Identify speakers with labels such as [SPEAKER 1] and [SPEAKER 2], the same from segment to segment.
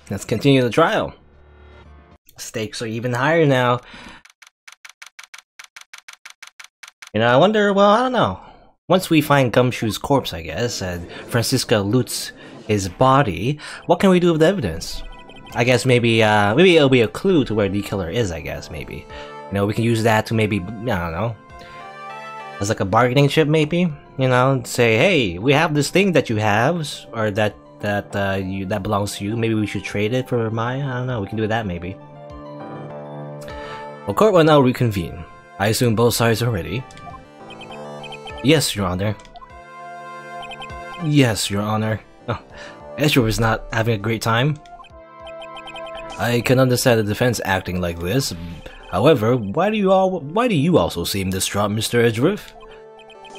[SPEAKER 1] let's continue the trial. Stakes are even higher now. You know, I wonder, well, I don't know. Once we find Gumshoe's corpse, I guess, and Francisca loots his body, what can we do with the evidence? I guess maybe it'll be a clue to where the killer is, I guess, maybe. You know, we can use that to maybe, I don't know, as like a bargaining chip, maybe? You know, say, hey, we have this thing that you have, or that belongs to you, maybe we should trade it for mine? I don't know, we can do that, maybe. Well, court will now reconvene. I assume both sides are ready. Yes, Your Honor. Yes, Your Honor. Oh, Ezra is not having a great time. I can understand the defense acting like this. However, why do you also seem distraught, Mr. Edgeworth?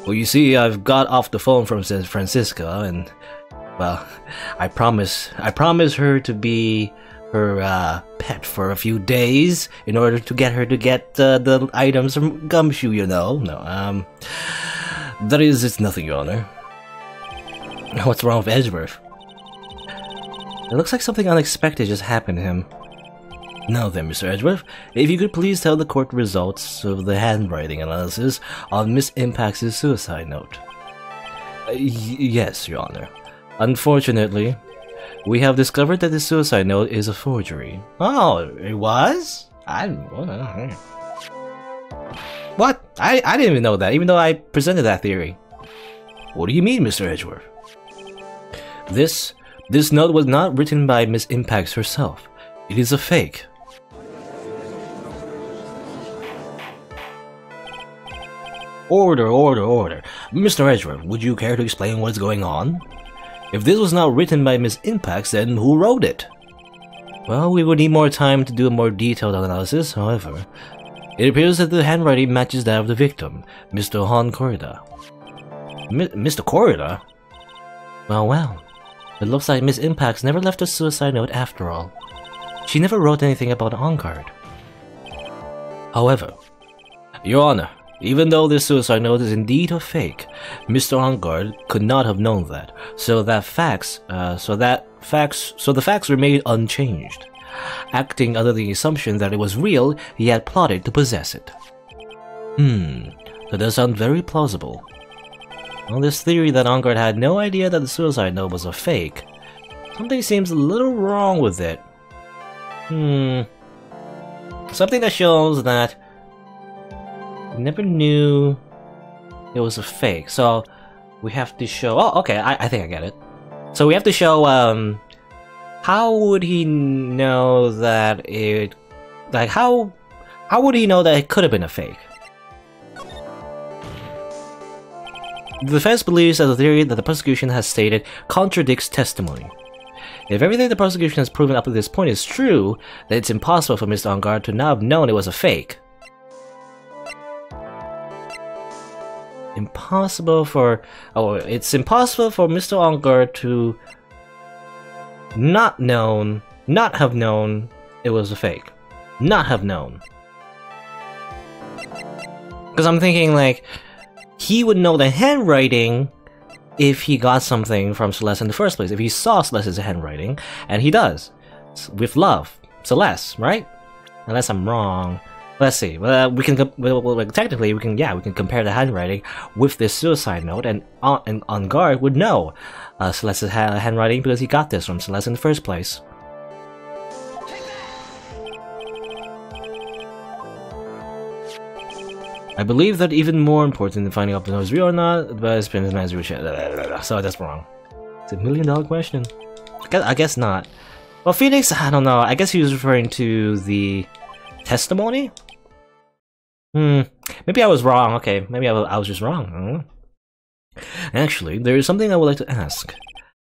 [SPEAKER 1] Well, you see, I've got off the phone from Francisca, and well, I promise her to be her pet for a few days in order to get her to get the items from Gumshoe. You know, no, that is, it's nothing, Your Honor. What's wrong with Edgeworth? It looks like something unexpected just happened to him. Now then, Mr. Edgeworth, if you could please tell the court results of the handwriting analysis on Miss Impact's suicide note. Yes, Your Honor. Unfortunately, we have discovered that the suicide note is a forgery. Oh, it was? What? I didn't even know that, even though I presented that theory. What do you mean, Mr. Edgeworth? This note was not written by Miss Impact herself. It is a fake. Order, order, order. Mr. Edgeworth, would you care to explain what's going on? If this was not written by Miss Impact, then who wrote it? Well, we would need more time to do a more detailed analysis, however. It appears that the handwriting matches that of the victim, Mr. Han Corrida. Mr. Corrida? Well. It looks like Miss Impact never left a suicide note after all. She never wrote anything about Engard. However, Your Honor, even though this suicide note is indeed a fake, Mr. Engard could not have known that, so the facts remain unchanged. Acting under the assumption that it was real, he had plotted to possess it. That does sound very plausible. Well, this theory that Engard had no idea that the suicide note was a fake, something seems a little wrong with it. Something that shows that he never knew it was a fake. So we have to show. Oh, okay. I think I get it. So we have to show. How would he know that it? Like how would he know that it could have been a fake? The defense believes that the theory that the prosecution has stated contradicts testimony. If everything the prosecution has proven up to this point is true, then it's impossible for Mr. Engard to not have known it was a fake. It's impossible for Mr. Engard to not have known it was a fake. Not have known. Because I'm thinking, like, he would know the handwriting if he got something from Celeste in the first place. If he saw Celeste's handwriting, and he does. With love. Celeste, right? Unless I'm wrong. Let's see. We can technically we can compare the handwriting with this suicide note, and Engard would know Celeste's handwriting because he got this from Celeste in the first place. I believe that even more important than finding out if the note is real or not, but it's been his man's real shit. So that's wrong. It's $1 million question. I guess not. Well, Phoenix, I don't know. I guess he was referring to the testimony? Maybe I was wrong. Okay, maybe I was just wrong. I don't know. Actually, there is something I would like to ask.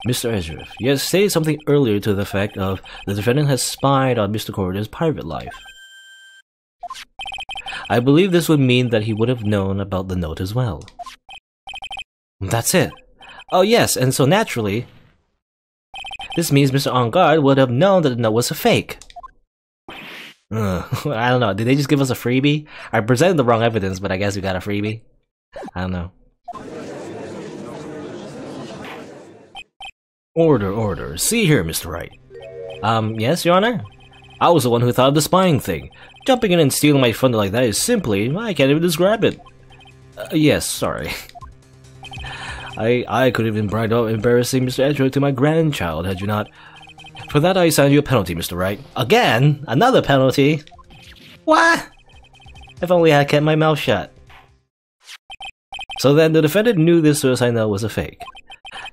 [SPEAKER 1] Mr. Edgeworth, you have stated something earlier to the effect of the defendant has spied on Mr. Corrida's private life. I believe this would mean that he would have known about the note as well. That's it. Oh yes, and so naturally, this means Mr. Engard would have known that the note was a fake. I don't know, did they just give us a freebie? I presented the wrong evidence, but I guess we got a freebie. I don't know. Order, order. See here, Mr. Wright. Yes, Your Honor? I was the one who thought of the spying thing. Jumping in and stealing my thunder like that is simply... I can't even describe it. Yes, sorry. I could have been bribed out embarrassing Mr. Edgeworth to my grandchild had you not... For that I assigned you a penalty, Mr. Wright. Again? Another penalty? What? If only I had kept my mouth shut. So then the defendant knew this suicide note was a fake.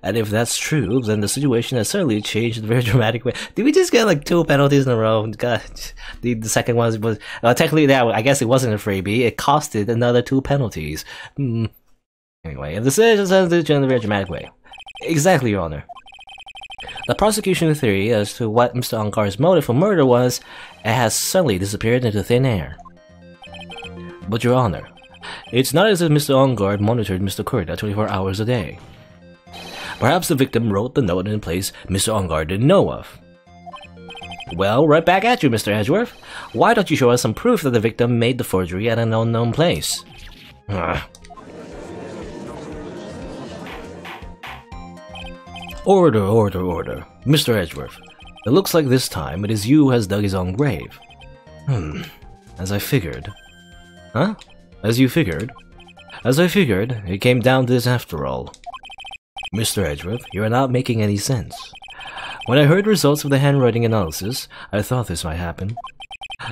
[SPEAKER 1] And if that's true, then the situation has certainly changed in a very dramatic way. Did we just get like 2 penalties in a row? God, the second one was... technically, I guess it wasn't a freebie. It costed another 2 penalties. Anyway, if the decision has changed in a very dramatic way. Exactly, Your Honor. The prosecution theory as to what Mr. Ongar's motive for murder was, it has suddenly disappeared into thin air. But Your Honor, it's not as if Mr. Ongar monitored Mr. Kurta 24 hours a day. Perhaps the victim wrote the note in a place Mr. Ongar didn't know of. Well, right back at you, Mr. Edgeworth. Why don't you show us some proof that the victim made the forgery at an unknown place? Order. Mr. Edgeworth, it looks like this time it is you who has dug his own grave. As I figured. Huh? As you figured? As I figured, it came down to this after all. Mr. Edgeworth, you are not making any sense. When I heard results of the handwriting analysis, I thought this might happen.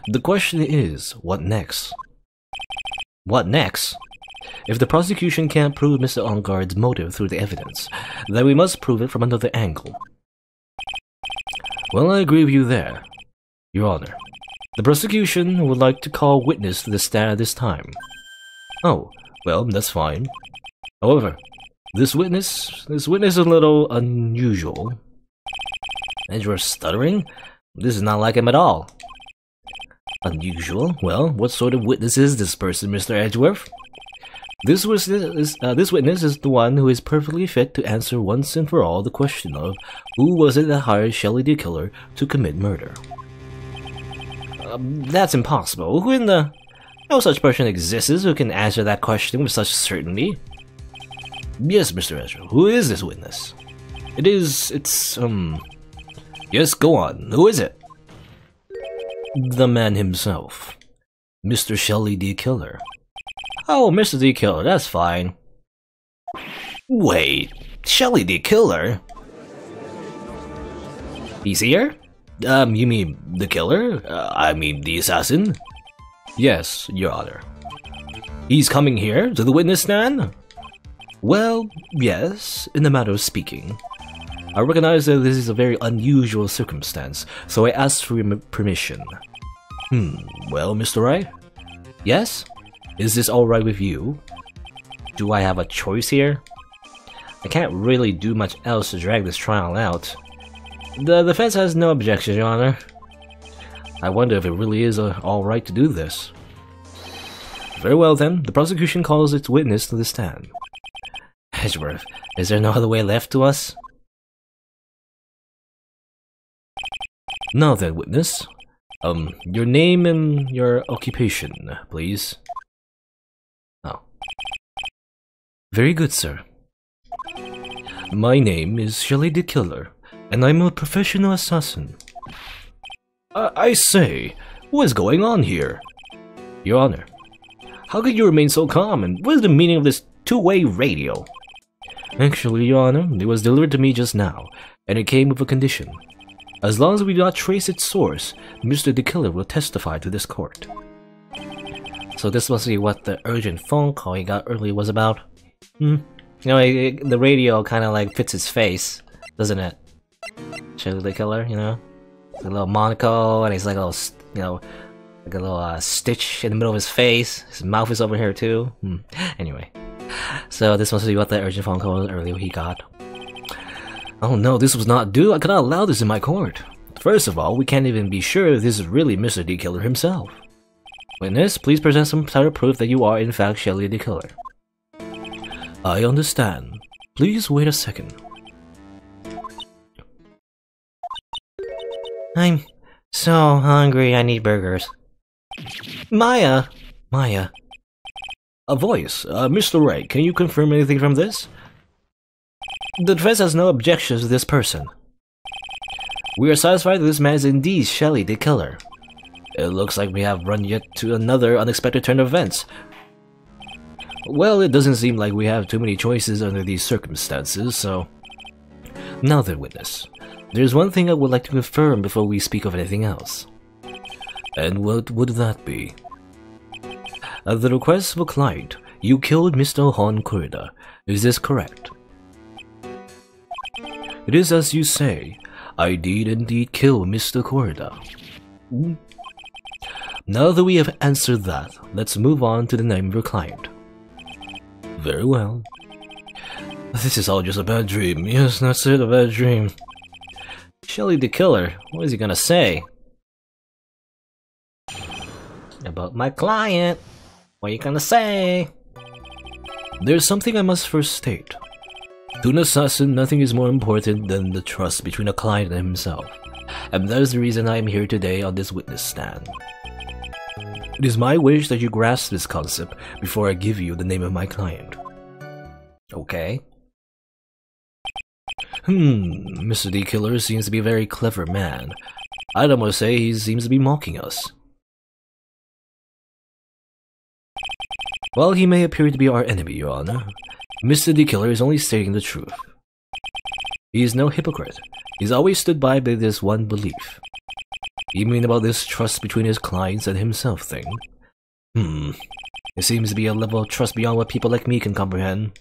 [SPEAKER 1] The question is, what next? What next? If the prosecution can't prove Mr. Ongar's motive through the evidence, then we must prove it from another angle. Well, I agree with you there, Your Honor. The prosecution would like to call witness to the stand at this time. Oh, well, that's fine. However, this witness is a little unusual. Edgeworth stuttering? This is not like him at all. Unusual? Well, what sort of witness is this person, Mr. Edgeworth? This witness is the one who is perfectly fit to answer once and for all the question of who was it that hired Shelley the Killer to commit murder. That's impossible. Who in the... No such person exists who can answer that question with such certainty. Yes, Mr. Ezra, who is this witness? Yes, go on. Who is it? The man himself. Mr. Shelley the Killer. Oh, Mr. the Killer, that's fine. Wait, Shelley the Killer? He's here? You mean the killer? I mean the assassin? Yes, Your Honor. He's coming here, to the witness stand? Well, yes, in a matter of speaking. I recognize that this is a very unusual circumstance, so I asked for your permission. Well, Mr. Wright? Yes? Is this alright with you? Do I have a choice here? I can't really do much else to drag this trial out. The defense has no objection, Your Honor. I wonder if it really is alright to do this. Very well then, the prosecution calls its witness to the stand. Edgeworth, is there no other way left to us? Now then, witness. Your name and your occupation, please. Oh. Very good, sir. My name is Shelley the Killer, and I'm a professional assassin. I say, what is going on here? Your Honor, how could you remain so calm, and what is the meaning of this two-way radio? Actually, Your Honor, it was delivered to me just now, and it came with a condition. As long as we do not trace its source, Mr. the Killer will testify to this court. So this must be what the urgent phone call he got earlier was about. You know, the radio kind of like fits his face, doesn't it? Shelley the Killer, you know? A little monocle, and he's like a little, you know, like a little stitch in the middle of his face. His mouth is over here too. Anyway, so this must be what the urgent phone call earlier he got. Oh no, this was not due. I cannot allow this in my court. First of all, we can't even be sure if this is really Mr. the Killer himself. Witness, please present some type of proof that you are in fact Shelley the Killer. I understand. Please wait a second. I'm so hungry, I need burgers. Maya! Maya. A voice. Mr. Wright, can you confirm anything from this? The defense has no objections to this person. We are satisfied that this man is indeed Shelly the Killer. It looks like we have run yet to another unexpected turn of events. Well, it doesn't seem like we have too many choices under these circumstances, so... Now then, witness. There's one thing I would like to confirm before we speak of anything else. And what would that be? At the request of a client, you killed Mr. Hon Kurida. Is this correct? It is as you say. I did indeed kill Mr. Kurida. Now that we have answered that, let's move on to the name of your client. Very well. This is all just a bad dream. Yes, that's it, a bad dream. Shelly the Killer, what is he gonna say? About my client, what are you gonna say? There's something I must first state. To an assassin, nothing is more important than the trust between a client and himself. And that is the reason I am here today on this witness stand. It is my wish that you grasp this concept before I give you the name of my client. Okay. Mr. D. Killer seems to be a very clever man. I'd almost say he seems to be mocking us. While he may appear to be our enemy, Your Honor, Mr. D. Killer is only stating the truth. He is no hypocrite. He's always stood by this one belief. You mean about this trust between his clients and himself thing? It seems to be a level of trust beyond what people like me can comprehend.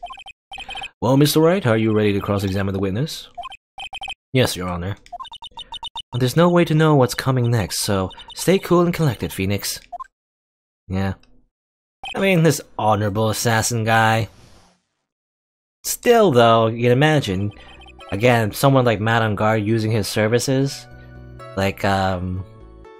[SPEAKER 1] Well, Mr. Wright, are you ready to cross-examine the witness? Yes, Your Honor. There's no way to know what's coming next, so stay cool and collected, Phoenix. Yeah. I mean, this honorable assassin guy. Still, though, you can imagine, again, someone like Madame Guard using his services. Like,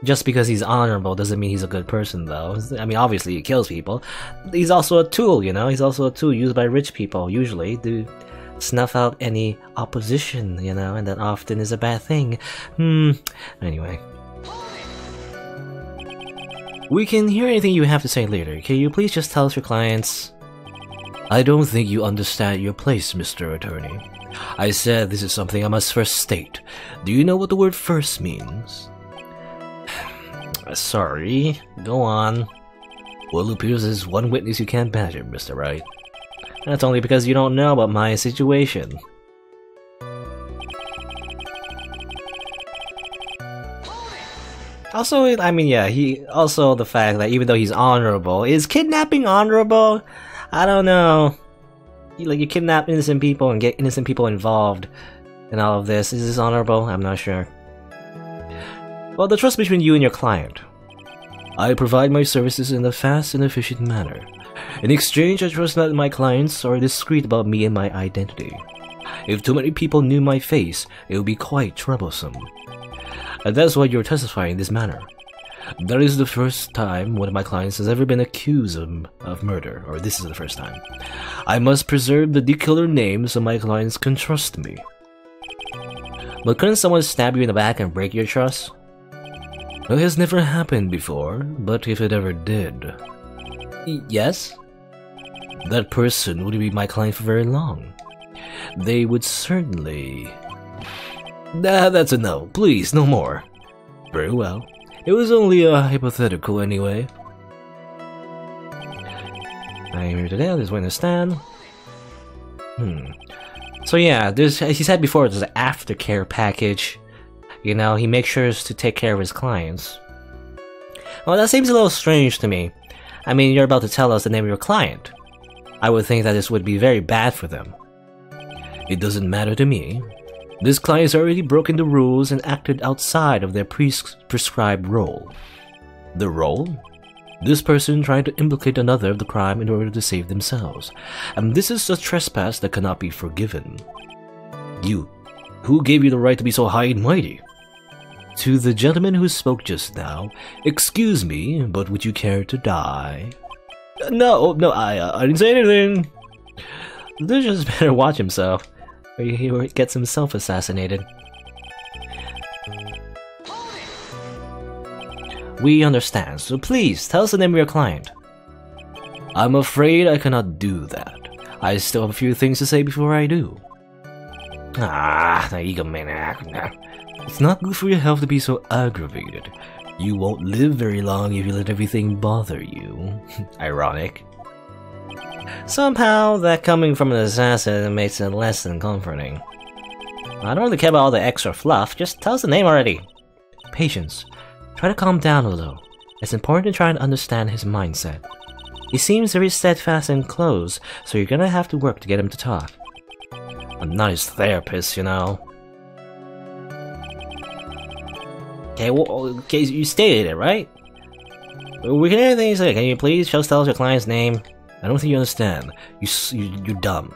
[SPEAKER 1] just because he's honorable doesn't mean he's a good person, though. I mean, obviously he kills people. He's also a tool, you know? He's also a tool used by rich people, usually, to snuff out any opposition, you know? And that often is a bad thing. Anyway. We can hear anything you have to say later. Can you please just tell us your clients? I don't think you understand your place, Mr. Attorney. I said this is something I must first state. Do you know what the word first means? Sorry, go on. Well, it appears there's one witness you can't badger, Mr. Wright. That's only because you don't know about my situation. Also, I mean, yeah, also the fact that even though he's honorable, is kidnapping honorable? I don't know. You kidnap innocent people and get innocent people involved in all of this. Is this honorable? I'm not sure. Well, the trust between you and your client. I provide my services in a fast and efficient manner. In exchange, I trust that my clients are discreet about me and my identity. If too many people knew my face, it would be quite troublesome. And that's why you're testifying in this manner. That is the first time one of my clients has ever been accused of murder, or this is the first time. I must preserve the D-Killer name so my clients can trust me. But couldn't someone stab you in the back and break your trust? Well, it has never happened before, but if it ever did... Yes? That person wouldn't be my client for very long. They would certainly... Nah, that's a no. Please, no more. Very well. It was only a hypothetical anyway. I'm here today, this witness stand. So yeah, there's, he said before, there's an aftercare package. You know, he makes sure to take care of his clients. Well, that seems a little strange to me. I mean, you're about to tell us the name of your client. I would think that this would be very bad for them. It doesn't matter to me. This client has already broken the rules and acted outside of their prescribed role. The role? This person trying to implicate another of the crime in order to save themselves. And this is a trespass that cannot be forgiven. You, who gave you the right to be so high and mighty? To the gentleman who spoke just now, excuse me, but would you care to die? No, I didn't say anything. They just better watch himself, or he gets himself assassinated. We understand, so please, tell us the name of your client. I'm afraid I cannot do that. I still have a few things to say before I do. Ah, the egomaniac. It's not good for your health to be so aggravated. You won't live very long if you let everything bother you. Ironic. Somehow, that coming from an assassin makes it less than comforting. I don't really care about all the extra fluff, just tell us the name already. Patience. Try to calm down a little. It's important to try and understand his mindset. He seems very steadfast and close, so you're gonna have to work to get him to talk. I'm not his therapist, you know. Okay, well, okay, you stated it, right? We can hear everything you say. Can you please just tell us your client's name? I don't think you understand. You're dumb.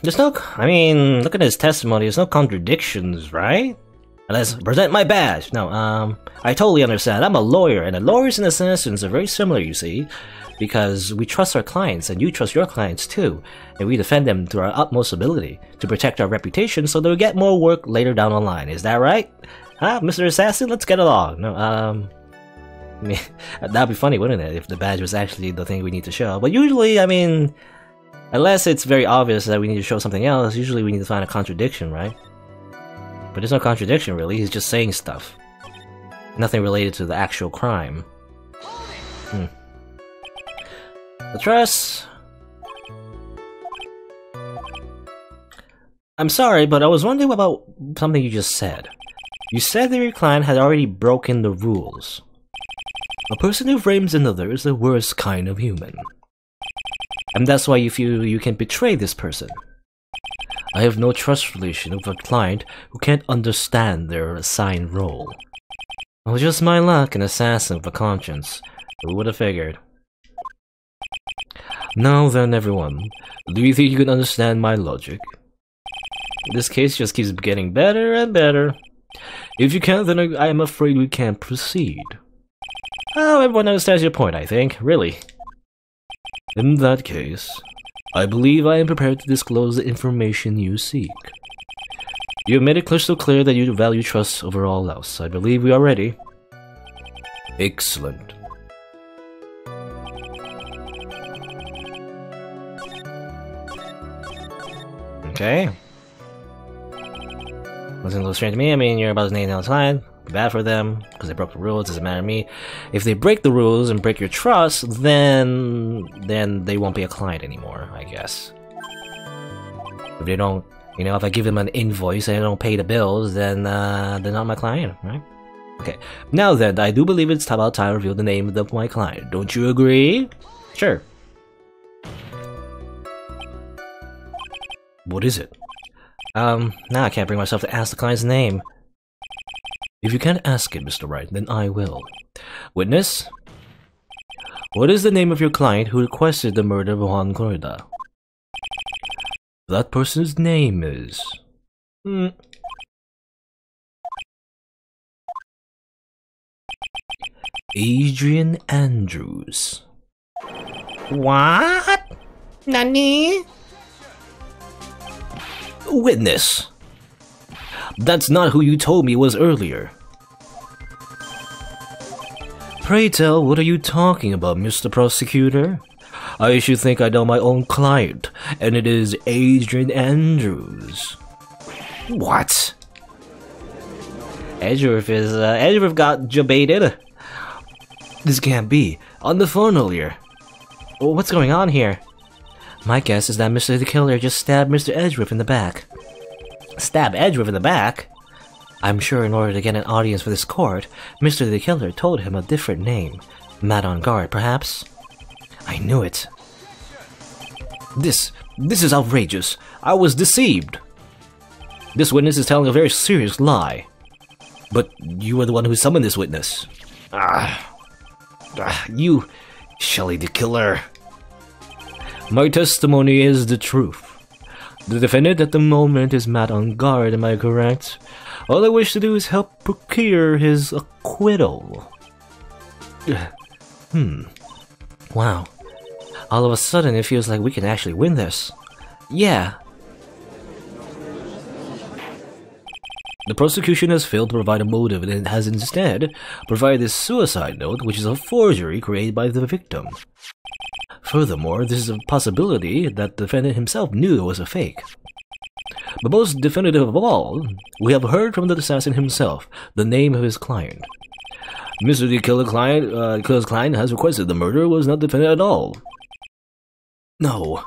[SPEAKER 1] There's no, I mean, look at his testimony, there's no contradictions, right? Let's present my badge. No, I totally understand. I'm a lawyer, and lawyers and assassins are very similar, you see. Because we trust our clients, and you trust your clients too. And we defend them to our utmost ability to protect our reputation so they'll get more work later down the line. Is that right? Huh, Mr. Assassin? Let's get along. No, I mean, that'd be funny, wouldn't it, if the badge was actually the thing we need to show. But usually, I mean, unless it's very obvious that we need to show something else, usually we need to find a contradiction, right? But there's no contradiction, really. He's just saying stuff. Nothing related to the actual crime. The trust... I'm sorry, but I was wondering about something you just said. You said that your client had already broken the rules. A person who frames another is the worst kind of human. And that's why you feel you can betray this person. I have no trust relation with a client who can't understand their assigned role. Well, just my luck, an assassin with a conscience. Who would have figured? Now then, everyone, do you think you can understand my logic? This case just keeps getting better and better. If you can't, then I am afraid we can't proceed. Oh, everyone understands your point, I think. Really. In that case, I believe I am prepared to disclose the information you seek. You have made it crystal clear that you value trust over all else. I believe we are ready. Excellent. Okay. Doesn't look strange to me. I mean, you're about to name down the client. Bad for them because they broke the rules. Doesn't matter to me. If they break the rules and break your trust, then they won't be a client anymore, I guess. If they don't, you know, if I give them an invoice and they don't pay the bills, then they're not my client, right? Okay. Now then, I do believe it's about time to reveal the name of my client. Don't you agree? Sure. What is it? Now I can't bring myself to ask the client's name. If you can't ask it, Mr. Wright, then I will. Witness? What is the name of your client who requested the murder of Juan Corda? That person's name is... Adrian Andrews. What? Nani? Witness. That's not who you told me was earlier. Pray tell, what are you talking about, Mr. Prosecutor? I should think I know my own client, and it is Adrian Andrews. What? Edgeworth got jebaited. This can't be. On the phone earlier. What's going on here? My guess is that Mr. the Killer just stabbed Mr. Edgeworth in the back. Stab Edgeworth in the back? I'm sure in order to get an audience for this court, Mr. the Killer told him a different name. Mad on guard, perhaps? I knew it. This is outrageous. I was deceived. This witness is telling a very serious lie. But you were the one who summoned this witness. You, Shelley the Killer. My testimony is the truth. The defendant at the moment is mad on guard, am I correct? All I wish to do is help procure his acquittal. Wow. All of a sudden it feels like we can actually win this. Yeah. The prosecution has failed to provide a motive and has instead provided this suicide note, which is a forgery created by the victim. Furthermore, this is a possibility that the defendant himself knew it was a fake. But most definitive of all, we have heard from the assassin himself the name of his client. Mr. the killer's client has requested the murder was not defendant at all. No.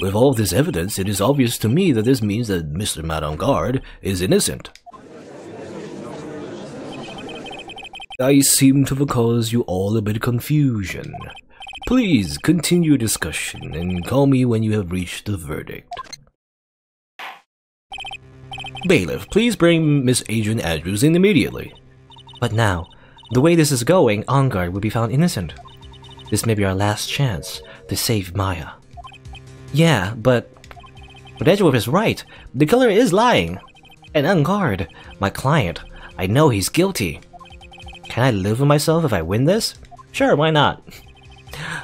[SPEAKER 1] With all this evidence, it is obvious to me that this means that Mr. Madame Guard is innocent. I seem to have caused you all a bit of confusion. Please continue your discussion and call me when you have reached the verdict. Bailiff, please bring Miss Adrian Andrews in immediately. But now, the way this is going, On Guard will be found innocent. This may be our last chance to save Maya. Yeah, but Edgeworth is right. The killer is lying. And On Guard, my client, I know he's guilty. Can I live with myself if I win this? Sure, why not?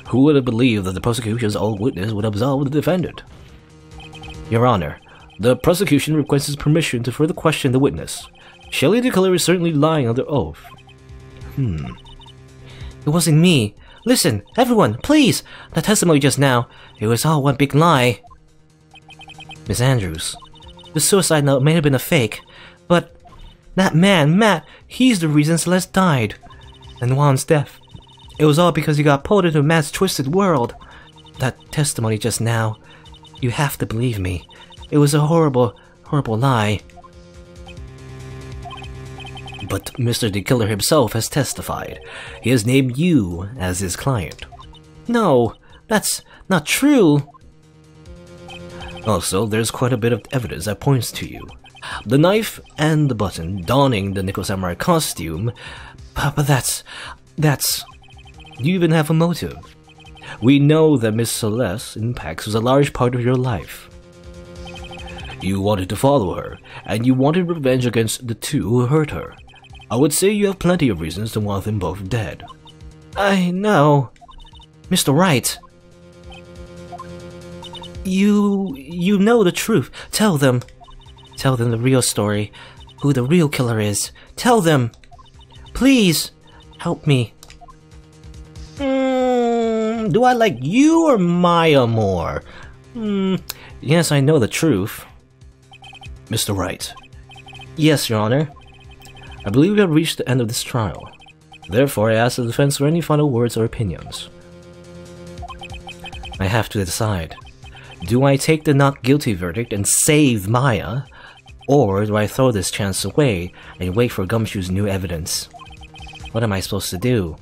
[SPEAKER 1] Who would have believed that the prosecution's own witness would absolve the defendant? Your Honor, the prosecution requests permission to further question the witness. Shelley the killer is certainly lying under oath. It wasn't me. Listen, everyone, please! The testimony just now, it was all one big lie. Miss Andrews, the suicide note may have been a fake, but that man, Matt, he's the reason Celeste died. And Juan's death. It was all because he got pulled into Matt's twisted world. That testimony just now, you have to believe me. It was a horrible, horrible lie. But Mr. the Killer himself has testified. He has named you as his client. No, that's not true. Also, there's quite a bit of evidence that points to you. The knife and the button donning the Nickel Samurai costume. But that's... You even have a motive. We know that Miss Celeste in Pax was a large part of your life. You wanted to follow her, and you wanted revenge against the two who hurt her. I would say you have plenty of reasons to want them both dead. I know. Mr. Wright. You know the truth. Tell them. Tell them the real story. Who the real killer is. Tell them. Please. Help me. Do I like you or Maya more? Yes, I know the truth. Mr. Wright. Yes, Your Honor. I believe we have reached the end of this trial. Therefore, I ask the defense for any final words or opinions. I have to decide. Do I take the not guilty verdict and save Maya? Or do I throw this chance away and wait for Gumshoe's new evidence? What am I supposed to do?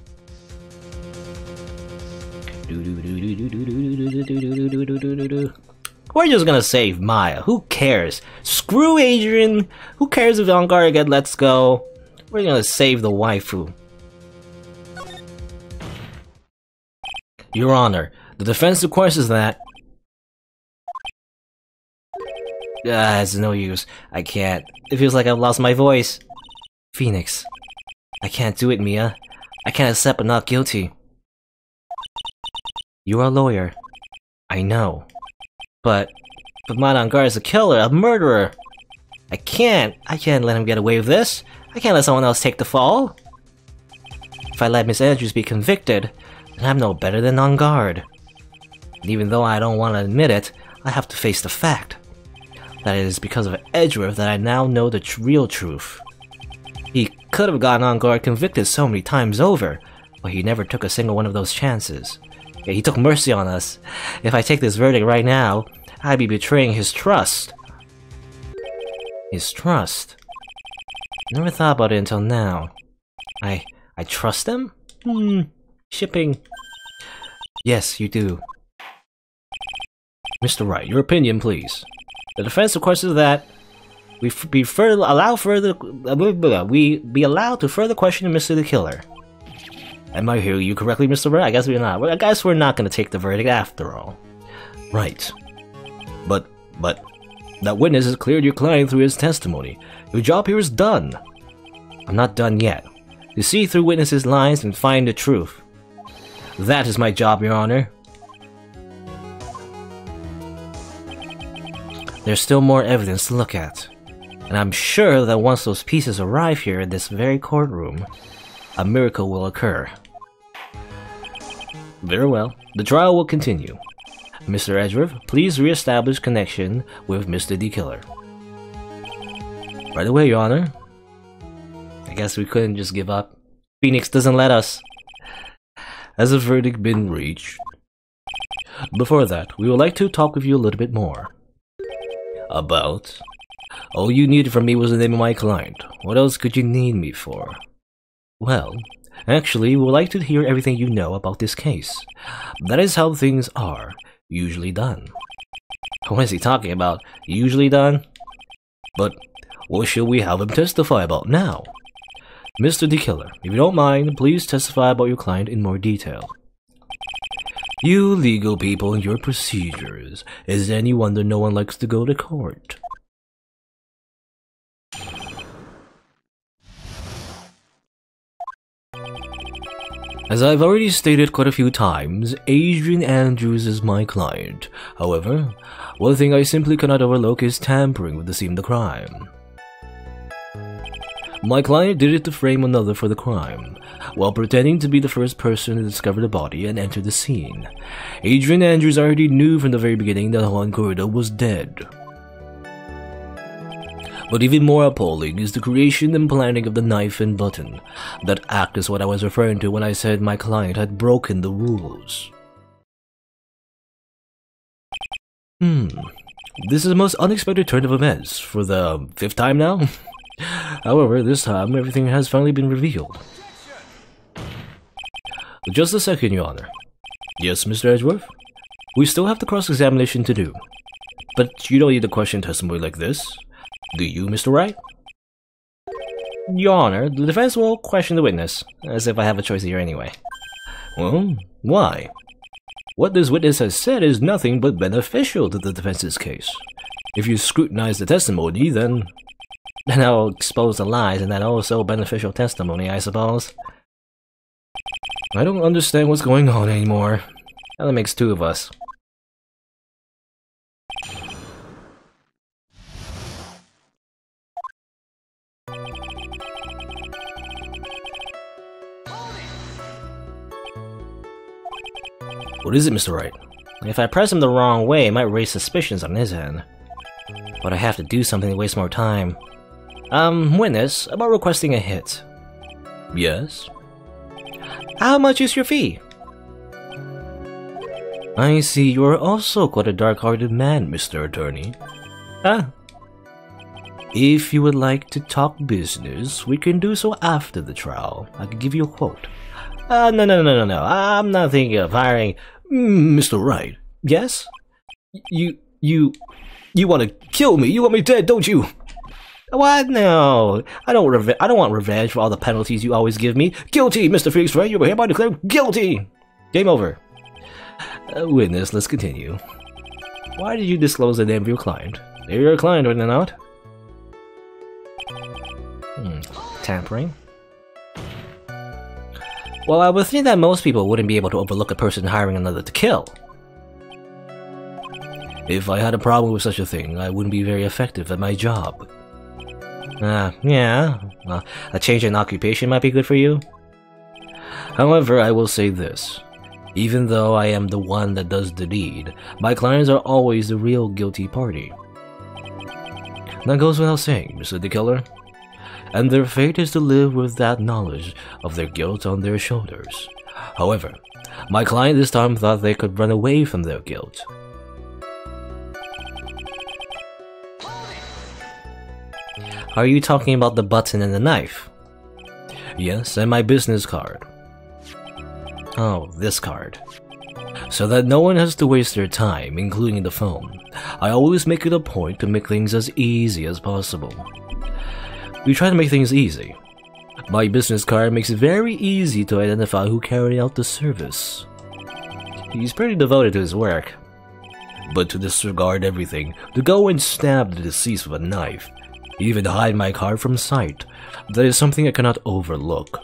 [SPEAKER 1] We're just gonna save Maya. Who cares? Screw Adrian. Who cares if On Guard again lets go? We're gonna save the waifu. Your Honor, the defense requires that. It's no use. I can't. It feels like I've lost my voice. Phoenix. I can't do it, Mia. I can't accept I'm not guilty. You're a lawyer. I know. But Madame Guard is a killer, a murderer. I can't let him get away with this. I can't let someone else take the fall. If I let Miss Andrews be convicted, then I'm no better than On Guard. And even though I don't want to admit it, I have to face the fact that it is because of Edgeworth that I now know the real truth. He could have gotten On Guard convicted so many times over, but he never took a single one of those chances. Yeah, he took mercy on us. If I take this verdict right now, I'd be betraying his trust. His trust? Never thought about it until now. I trust him? Shipping. Yes, you do. Mr. Wright, your opinion, please. The defense requests that we be allowed to further question Mr. the Killer. Am I hearing you correctly, Mr. Wright? I guess we're not. I guess we're not going to take the verdict after all. Right. But that witness has cleared your client through his testimony. Your job here is done. I'm not done yet. To see through witnesses' lies and find the truth. That is my job, Your Honor. There's still more evidence to look at. And I'm sure that once those pieces arrive here in this very courtroom, a miracle will occur. Very well, the trial will continue. Mr. Edgeworth, please re-establish connection with Mr. D. Killer. Right away, Your Honor. I guess we couldn't just give up. Phoenix doesn't let us. Has a verdict been reached? Before that, we would like to talk with you a little bit more. About? All you needed from me was the name of my client. What else could you need me for? Well, actually, we would like to hear everything you know about this case. That is how things are usually done. What is he talking about? Usually done? But what should we have him testify about now? Mr. D. Killer, if you don't mind, please testify about your client in more detail. You legal people and your procedures. Is it any wonder no one likes to go to court? As I've already stated quite a few times, Adrian Andrews is my client. However, one thing I simply cannot overlook is tampering with the scene of the crime. My client did it to frame another for the crime, while pretending to be the first person to discover the body and enter the scene. Adrian Andrews already knew from the very beginning that Juan Corrido was dead. But even more appalling is the creation and planning of the knife and button. That act is what I was referring to when I said my client had broken the rules. This is the most unexpected turn of events for the 5th time now. However, this time everything has finally been revealed. Just a second, Your Honor. Yes, Mr. Edgeworth? We still have the cross-examination to do. But you don't need to question testimony like this. Do you, Mr. Wright? Your Honor, the defense will question the witness, as if I have a choice here anyway. Well, why? What this witness has said is nothing but beneficial to the defense's case. If you scrutinize the testimony, then I'll expose the lies in that also beneficial testimony, I suppose. I don't understand what's going on anymore. That makes 2 of us. What is it, Mr. Wright? If I press him the wrong way, it might raise suspicions on his end. But I have to do something to waste more time. Witness, about requesting a hit. Yes? How much is your fee? I see you are also quite a dark-hearted man, Mr. Attorney. If you would like to talk business, we can do so after the trial. I can give you a quote. No. I'm not thinking of hiring Mr. Wright. Yes? You want to kill me? You want me dead, don't you? What? No. I don't want revenge for all the penalties you always give me. Guilty, Mr. Phoenix Wright. You were hereby declared guilty. Game over. Witness, let's continue. Why did you disclose the name of your client? They're your client, are they not? Tampering? Well, I would think that most people wouldn't be able to overlook a person hiring another to kill. If I had a problem with such a thing, I wouldn't be very effective at my job. Yeah. A change in occupation might be good for you. However, I will say this. Even though I am the one that does the deed, my clients are always the real guilty party. That goes without saying, Mr. D. Killer. And their fate is to live with that knowledge of their guilt on their shoulders. However, my client this time thought they could run away from their guilt. Are you talking about the button and the knife? Yes, and my business card. Oh, this card. So that no one has to waste their time, including the phone. I always make it a point to make things as easy as possible. We try to make things easy. My business card makes it very easy to identify who carried out the service. He's pretty devoted to his work. But to disregard everything, to go and stab the deceased with a knife, even to hide my card from sight, that is something I cannot overlook.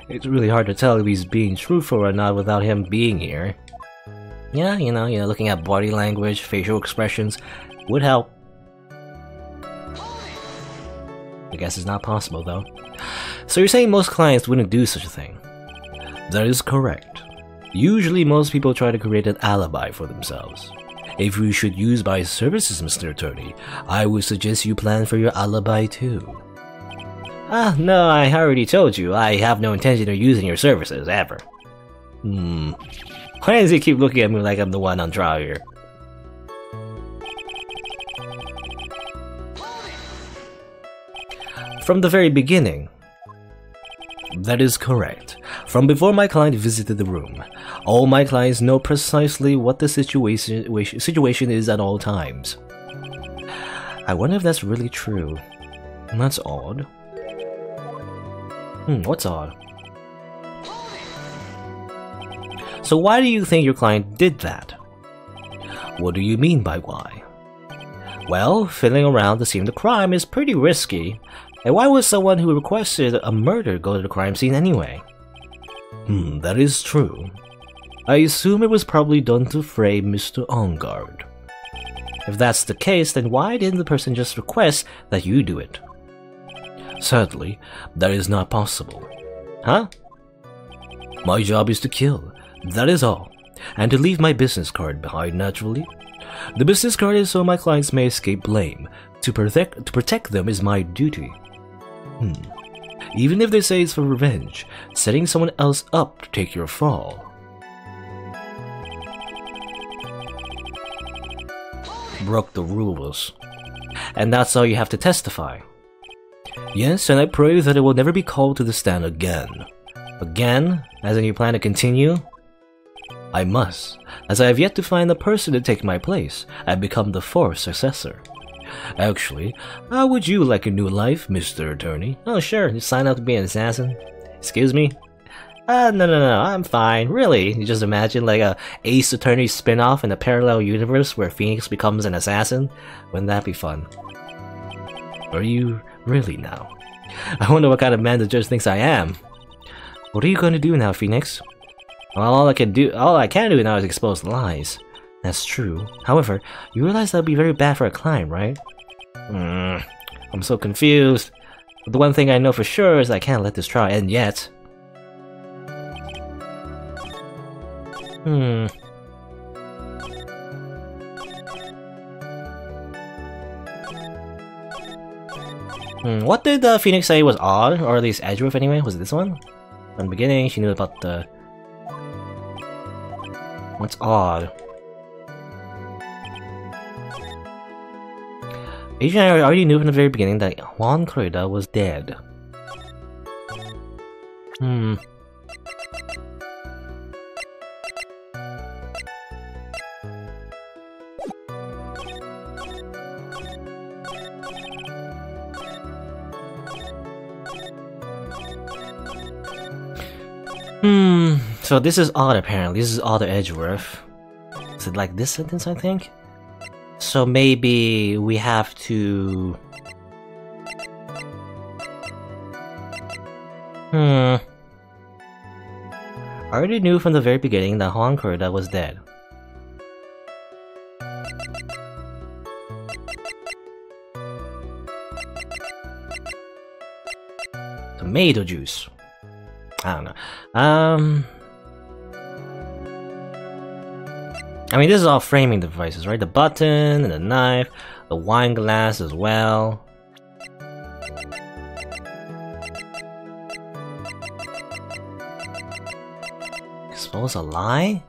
[SPEAKER 1] It's really hard to tell if he's being truthful or not without him being here. Yeah, you know, looking at body language, facial expressions would help. guess it's not possible though. So you're saying most clients wouldn't do such a thing? That is correct. Usually most people try to create an alibi for themselves. If you should use my services, Mr. Attorney, I would suggest you plan for your alibi too. Ah, no, I already told you, I have no intention of using your services, ever. Why does he keep looking at me like I'm the one on trial here? From the very beginning. That is correct. From before my client visited the room, all my clients know precisely what the situation is at all times. I wonder if that's really true. That's odd. What's odd? So why do you think your client did that? What do you mean by why? Well, fiddling around the scene of the crime is pretty risky. And why would someone who requested a murder go to the crime scene anyway? That is true. I assume it was probably done to fray Mr. On Guard. If that's the case, then why didn't the person just request that you do it? Sadly, that is not possible. Huh? My job is to kill, that is all, and to leave my business card behind naturally. The business card is so my clients may escape blame. To protect them is my duty. Even if they say it's for revenge, setting someone else up to take your fall. Broke the rules. And that's all you have to testify. Yes, and I pray that it will never be called to the stand again. Again? As in you plan to continue? I must, as I have yet to find the person to take my place and become the fourth successor. Actually, how would you like a new life, Mr. Attorney? Oh sure, you sign up to be an assassin. Excuse me? No, I'm fine. Really? You just imagine like a Ace Attorney spin-off in a parallel universe where Phoenix becomes an assassin? Wouldn't that be fun? Are you really now? I wonder what kind of man the judge thinks I am. What are you going to do now, Phoenix? Well, all I can do now is expose lies. That's true. However, you realize that would be very bad for a client, right? I'm so confused. But the one thing I know for sure is I can't let this trial end yet. What did Phoenix say was odd, or at least Edgeworth anyway? Was it this one? From the beginning, she knew about the... What's odd? Agent I already knew from the very beginning that Juan Corrida was dead. So this is odd apparently. This is odd Edgeworth. Is it like this sentence, I think? So maybe we have to... I already knew from the very beginning that Juan Corrida was dead. Tomato juice. I don't know. I mean, this is all framing devices, right? The button, and the knife, the wine glass as well. Expose a lie?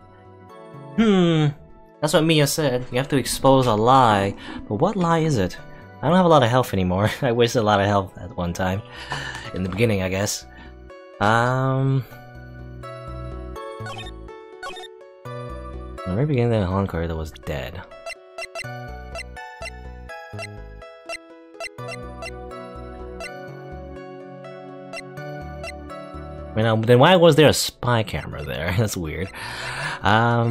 [SPEAKER 1] That's what Mia said. You have to expose a lie. But what lie is it? I don't have a lot of health anymore. I wasted a lot of health at one time. In the beginning, I guess. In the very beginning, the Juan Corrida was dead. Then why was there a spy camera there? That's weird. I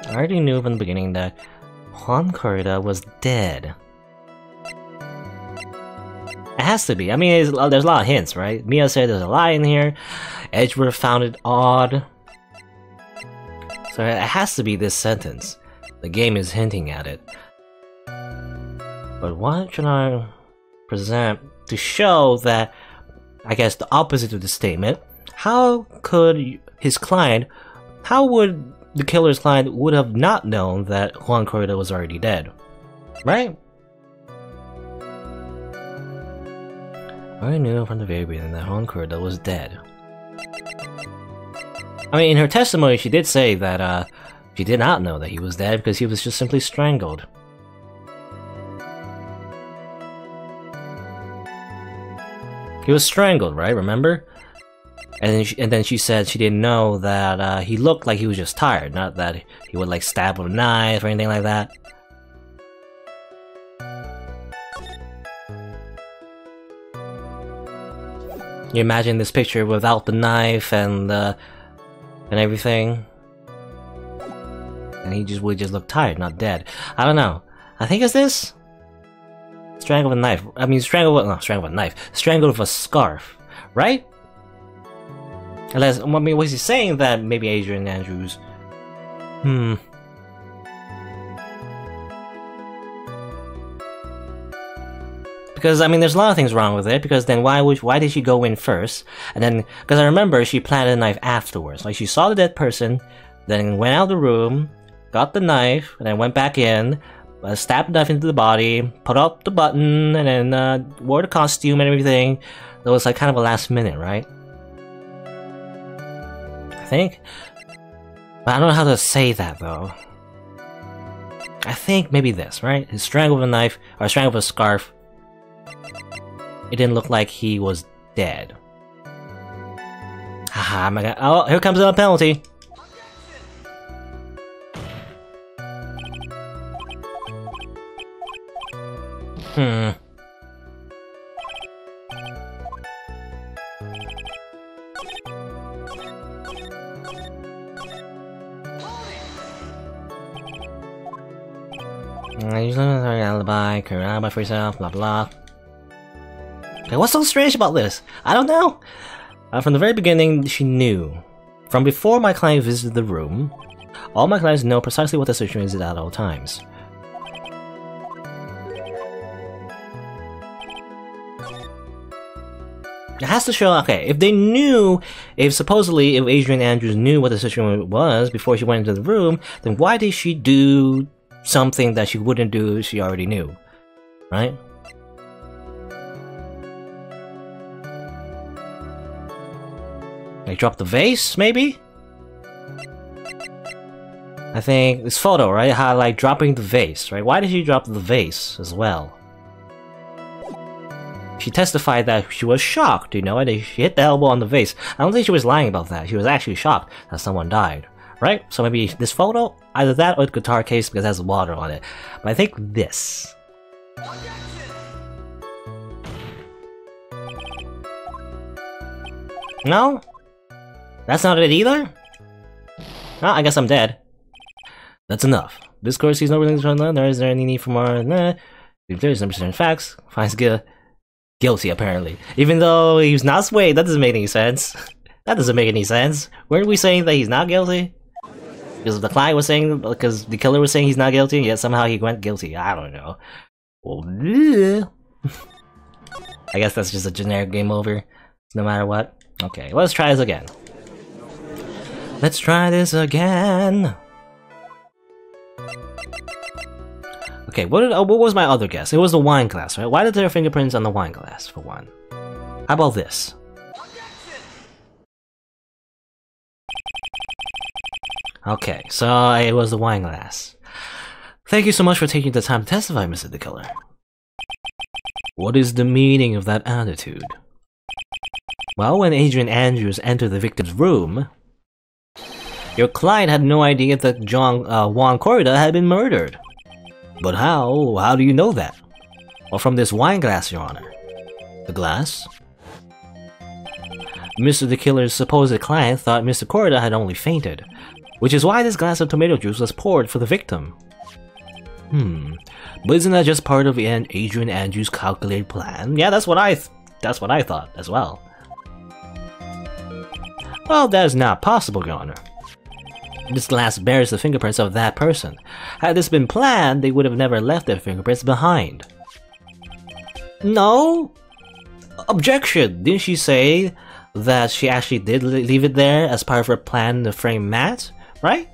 [SPEAKER 1] already knew from the beginning that Juan Corrida was dead. It has to be. I mean, there's a lot of hints, right? Mia said there's a lie in here. Edgeworth found it odd. So it has to be this sentence. The game is hinting at it. But what should I present to show that, I guess, the opposite of the statement? How could his client, how would the killer's client would have not known that Juan Corrida was already dead? Right? I knew from the very beginning that Juan Corrida was dead. I mean, in her testimony, she did say that she did not know that he was dead because he was just simply strangled. He was strangled, right? Remember? And then she said she didn't know that he looked like he was just tired, not that he would like stab with a knife or anything like that. You imagine this picture without the knife and everything, and he would just look tired, not dead. I don't know. I think it's this. Strangled with a knife. I mean, strangled with a knife. Strangled with a scarf, right? Unless, I mean, was he saying that maybe Adrian Andrews? Because, I mean, there's a lot of things wrong with it, because then why did she go in first? And then, because I remember she planted a knife afterwards. Like, she saw the dead person, then went out of the room, got the knife, and then went back in, stabbed the knife into the body, put up the button, and then wore the costume and everything. That was like kind of a last minute, right? I think. But I don't know how to say that though. I think maybe this, right? He strangled with a knife, or strangled with a scarf. It didn't look like he was dead. Haha, my god. Oh, here comes a penalty. Sorry, alibi, current alibi for yourself, blah blah. Okay, what's so strange about this? I don't know. From the very beginning, she knew. From before my client visited the room, all my clients know precisely what the situation is at all times. It has to show, okay, if they knew, if Adrian Andrews knew what the situation was before she went into the room, then why did she do something that she wouldn't do if she already knew, right? Like drop the vase, maybe? I think this photo, right? How like dropping the vase, right? Why did she drop the vase as well? She testified that she was shocked, you know, and she hit the elbow on the vase. I don't think she was lying about that. She was actually shocked that someone died, right? So maybe this photo, either that or the guitar case because it has water on it. But I think this. No? That's not it either? Oh, I guess I'm dead. That's enough. This court sees no reason to run. There is there any need for more? Nah. If there is no certain facts, finds guilty apparently. Even though he's not swayed, that doesn't make any sense. That doesn't make any sense. Weren't we saying that he's not guilty? Because the client was saying, because the killer was saying he's not guilty, yet somehow he went guilty. I don't know. Well, I guess that's just a generic game over, no matter what. Okay, let's try this again. Let's try this again. Okay, what was my other guess? It was the wine glass, right? Why did there are fingerprints on the wine glass, for one? How about this? Okay, so it was the wine glass. Thank you so much for taking the time to testify, Mr. the Killer. What is the meaning of that attitude? Well, when Adrian Andrews entered the victim's room, your client had no idea that Juan Corrida had been murdered. But how? How do you know that? Well, from this wine glass, Your Honor. The glass? Mr. the Killer's supposed client thought Mr. Corrida had only fainted, which is why this glass of tomato juice was poured for the victim. But isn't that just part of Adrian Andrews' calculated plan? Yeah, that's what I thought as well. Well, that is not possible, Your Honor. This glass bears the fingerprints of that person. Had this been planned, they would have never left their fingerprints behind. No! Objection! Didn't she say that she actually did leave it there as part of her plan to frame Matt? Right?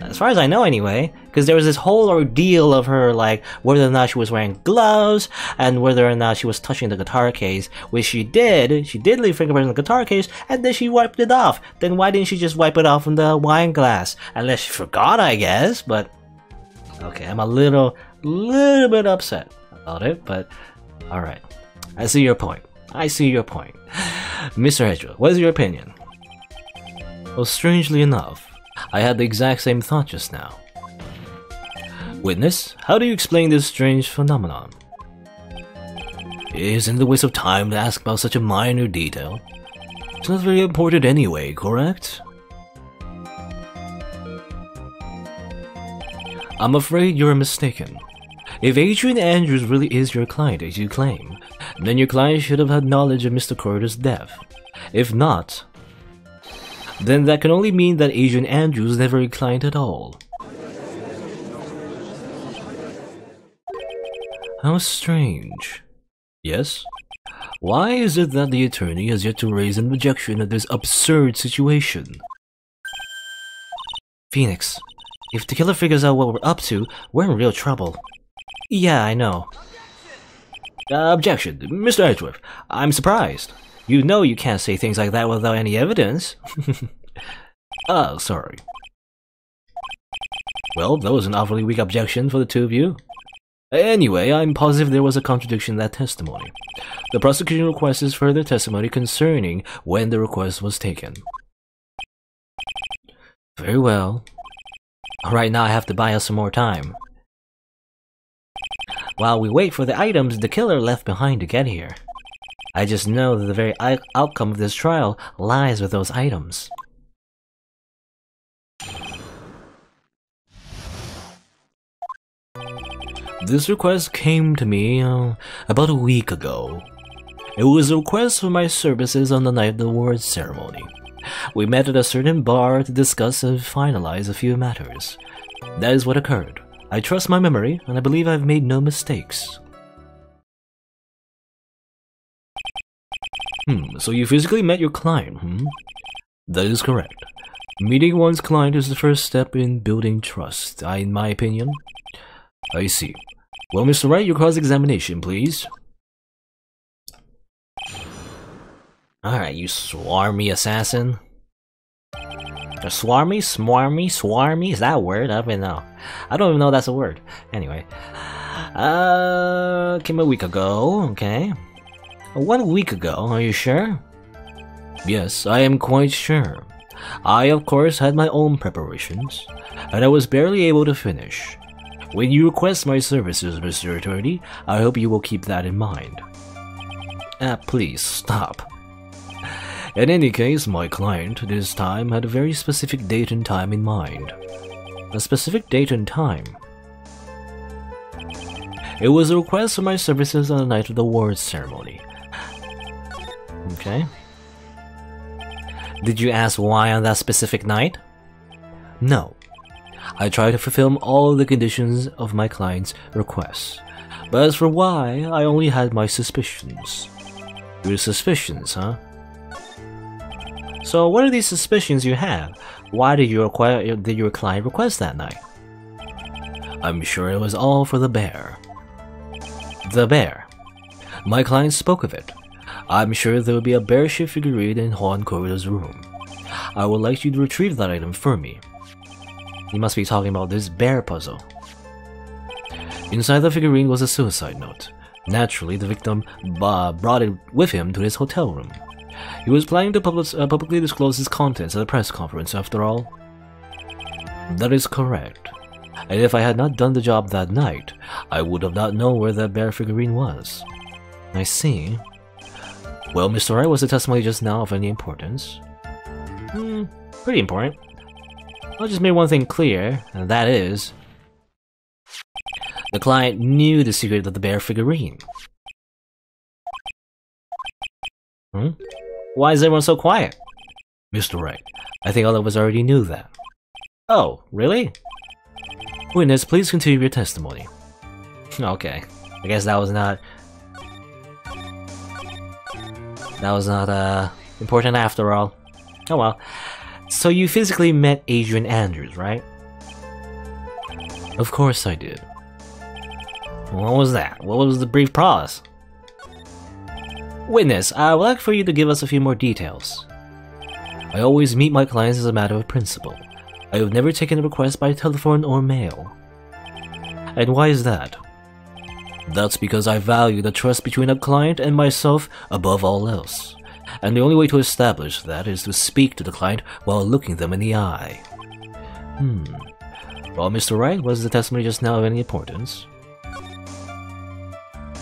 [SPEAKER 1] As far as I know anyway, because there was this whole ordeal of her, like, whether or not she was wearing gloves, and whether or not she was touching the guitar case, which she did leave fingerprints on the guitar case, and then she wiped it off. Then why didn't she just wipe it off in the wine glass? Unless she forgot, I guess, but... Okay, I'm a little bit upset about it, but... Alright. I see your point. Mr. Hedgerow, what is your opinion? Well, strangely enough, I had the exact same thought just now. Witness, how do you explain this strange phenomenon? Isn't it a waste of time to ask about such a minor detail? It's not very important anyway, correct? I'm afraid you're mistaken. If Adrian Andrews really is your client as you claim, then your client should have had knowledge of Mr. Corridor's death. If not, then that can only mean that Adrian Andrews never a client at all. How strange. Yes? Why is it that the attorney has yet to raise an objection of this absurd situation? Phoenix, if the killer figures out what we're up to, we're in real trouble. Yeah, I know. Objection. Mr. Edgeworth, I'm surprised. You know you can't say things like that without any evidence. Oh, sorry. Well, that was an awfully weak objection for the two of you. Anyway, I'm positive there was a contradiction in that testimony. The prosecution requests further testimony concerning when the request was taken. Very well. Right now I have to buy us some more time. While we wait for the items the killer left behind to get here. I just know that the very outcome of this trial lies with those items. This request came to me about a week ago. It was a request for my services on the night of the awards ceremony. We met at a certain bar to discuss and finalize a few matters. That is what occurred. I trust my memory, and I believe I've made no mistakes. So you physically met your client, That is correct. Meeting one's client is the first step in building trust, in my opinion. I see. Well, Mr. Wright, your cross-examination, please. Alright, you swarmy assassin. Swarmy? Is that a word? I don't even know. I don't even know that's a word. Anyway. Came a week ago, okay. 1 week ago, are you sure? Yes, I am quite sure. I, of course, had my own preparations, and I was barely able to finish. When you request my services, Mr. Attorney, I hope you will keep that in mind. Please, stop. In any case, my client, this time, had a very specific date and time in mind. A specific date and time? It was a request for my services on the night of the awards ceremony. Okay. Did you ask why on that specific night? No. I tried to fulfill all the conditions of my client's requests. But as for why, I only had my suspicions. Your suspicions, huh? So what are these suspicions you have? Why did your client request that night? I'm sure it was all for the bear. The bear. My client spoke of it. I'm sure there will be a bear-shaped figurine in Juan Corridor's room. I would like you to retrieve that item for me. He must be talking about this bear puzzle. Inside the figurine was a suicide note. Naturally, the victim brought it with him to his hotel room. He was planning to publicly disclose its contents at a press conference, after all. That is correct. And if I had not done the job that night, I would have not known where that bear figurine was. I see. Well, Mr. Wright, was the testimony just now of any importance? Pretty important. I just made one thing clear, and that is... the client knew the secret of the bear figurine. Why is everyone so quiet? Mr. Wright, I think all of us already knew that. Oh, really? Witness, please continue your testimony. Okay, I guess that was not That was not important after all. Oh well. So you physically met Adrian Andrews, right? Of course I did. What was that? What was the brief process? Witness, I would like for you to give us a few more details. I always meet my clients as a matter of principle. I have never taken a request by telephone or mail. And why is that? That's because I value the trust between a client and myself above all else. And the only way to establish that is to speak to the client while looking them in the eye. Well, Mr. Wright, was the testimony just now of any importance?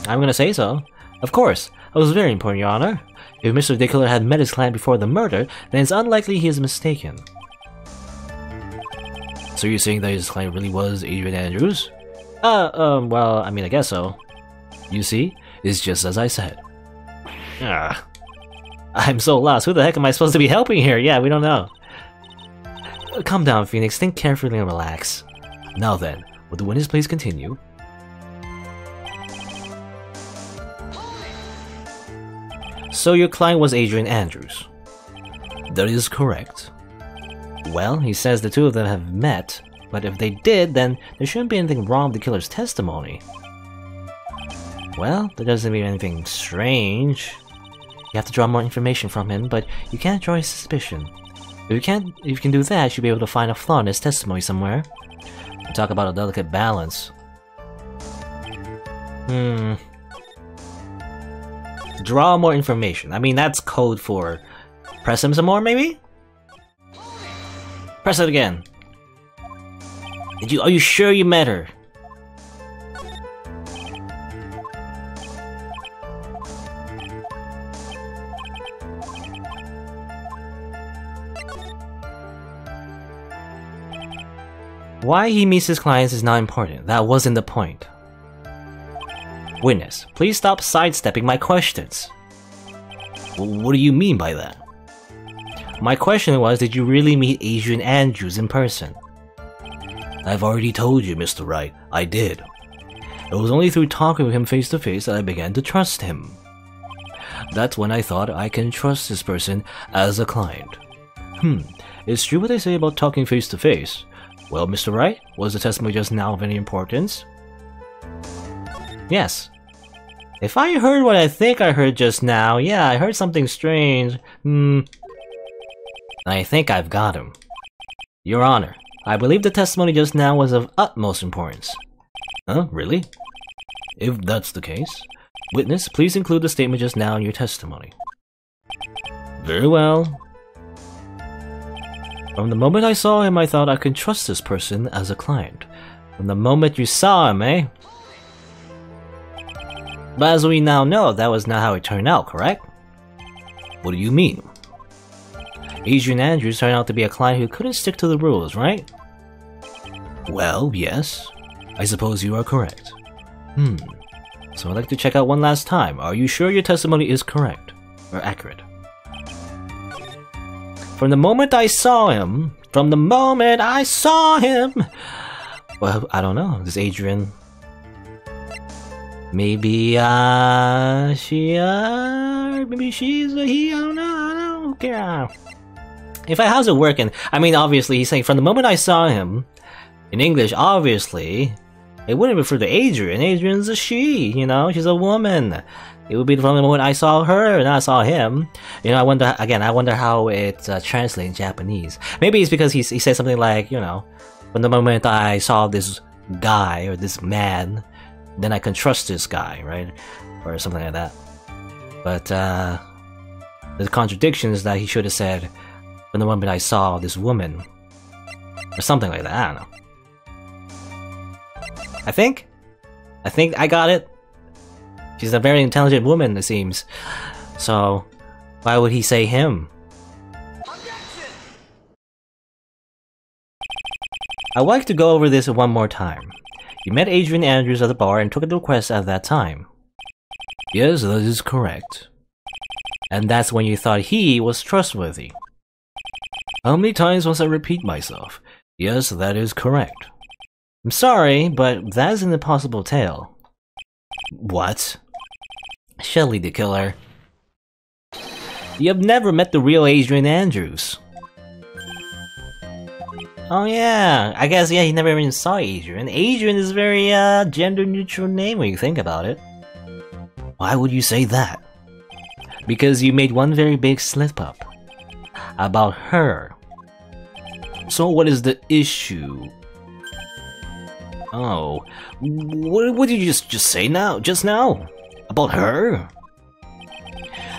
[SPEAKER 1] I'm gonna say so. Of course, it was very important, Your Honor. If Mr. Dickler had met his client before the murder, then it's unlikely he is mistaken. So you're saying that his client really was Adrian Andrews? Well, I mean, I guess so. You see, it's just as I said. I'm so lost. Who the heck am I supposed to be helping here? Yeah, we don't know. Calm down, Phoenix. Think carefully and relax. Now then, will the witness please continue? So your client was Adrian Andrews? That is correct. Well, he says the two of them have met, but if they did, then there shouldn't be anything wrong with the killer's testimony. Well, there doesn't mean anything strange. You have to draw more information from him, but you can't draw his suspicion. If you can do that, you'll be able to find a flaw in his testimony somewhere. You talk about a delicate balance. Draw more information. I mean, that's code for press him some more, maybe? Press it again. Are you sure you met her? Why he meets his clients is not important. That wasn't the point. Witness, please stop sidestepping my questions. What do you mean by that? My question was, did you really meet Adrian Andrews in person? I've already told you, Mr. Wright, I did. It was only through talking with him face to face that I began to trust him. That's when I thought I can trust this person as a client. It's true what they say about talking face to face. Well, Mr. Wright, was the testimony just now of any importance? Yes. If I heard what I think I heard just now, yeah, I heard something strange. I think I've got him. Your Honor, I believe the testimony just now was of utmost importance. Huh? Really? If that's the case, witness, please include the statement just now in your testimony. Very well. From the moment I saw him, I thought I could trust this person as a client. From the moment you saw him, eh? But as we now know, that was not how it turned out, correct? What do you mean? Adrian Andrews turned out to be a client who couldn't stick to the rules, right? Well, yes. I suppose you are correct. So I'd like to check out one last time. Are you sure your testimony is correct? Or accurate? From the moment I saw him... Well, I don't know. This Adrian... Maybe, maybe she's a he, I don't know, okay. How's it working? I mean, obviously, he's saying, from the moment I saw him, in English, obviously, it wouldn't refer to Adrian. Adrian's a she, you know, she's a woman. It would be from the moment I saw her and I saw him. You know, I wonder how it translates in Japanese. Maybe it's because he says something like, you know, from the moment I saw this guy or this man, then I can trust this guy, right? Or something like that. But the contradiction is that he should have said, from the moment I saw this woman. Or something like that, I don't know. I think I got it. She's a very intelligent woman, it seems. So, why would he say him? I'd like to go over this one more time. You met Adrian Andrews at the bar and took a request at that time. Yes, that is correct. And that's when you thought he was trustworthy. How many times must I repeat myself? Yes, that is correct. I'm sorry, but that is an impossible tale. What? Shelley the killer. You have never met the real Adrian Andrews. Oh yeah, I guess yeah, he never even saw Adrian. Adrian is a very gender-neutral name when you think about it. Why would you say that? Because you made one very big slip-up. About her. So what is the issue? Oh, what did you just say now? Just now? About her?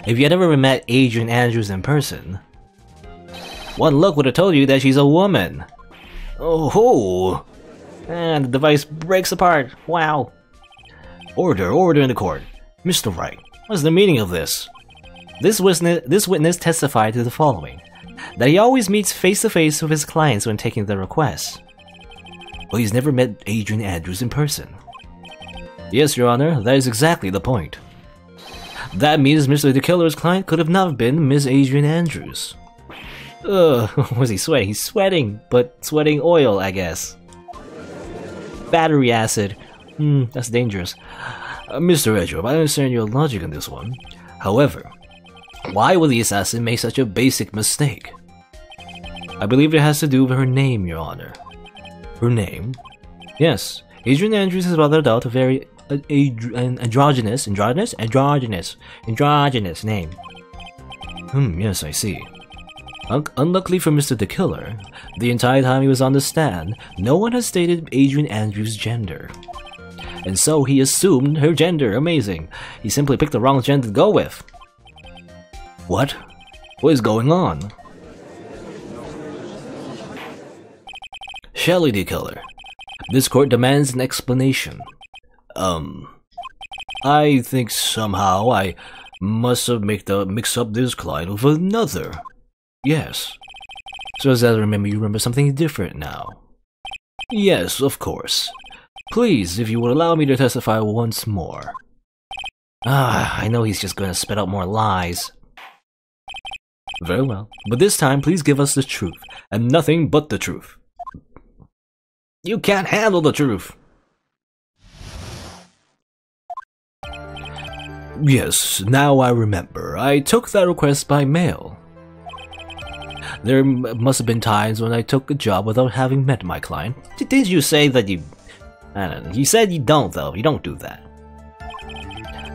[SPEAKER 1] If you had ever met Adrian Andrews in person, one look would have told you that she's a woman. Oh, and the device breaks apart. Wow. Order in the court. Mr. Wright, what's the meaning of this? This witness testified to the following. That he always meets face-to-face with his clients when taking their requests. Well, he's never met Adrian Andrews in person. Yes, Your Honor, that is exactly the point. That means Mr. the Killer's client could have not been Miss Adrian Andrews. Was he sweating? He's sweating, but sweating oil, I guess. Battery acid. That's dangerous. Mr. Edgeworth, I understand your logic on this one. However, why would the assassin make such a basic mistake? I believe it has to do with her name, Your Honor. Her name? Yes, Adrian Andrews is without doubt a very androgynous name. Yes, I see. Unluckily for Mr. the Killer, the entire time he was on the stand, no one has stated Adrian Andrews' gender. And so he assumed her gender. Amazing. He simply picked the wrong gender to go with. What? What is going on? Shelley the Killer. This court demands an explanation. I think somehow I must have mixed up this client with another. Yes. So as I remember, you remember something different now. Yes, of course. Please, if you would allow me to testify once more. I know he's just gonna spit out more lies. Very well, but this time please give us the truth, and nothing but the truth. You can't handle the truth! Yes, now I remember. I took that request by mail. There must have been times when I took a job without having met my client. Did you say that you... I don't know. You said you don't, though. You don't do that.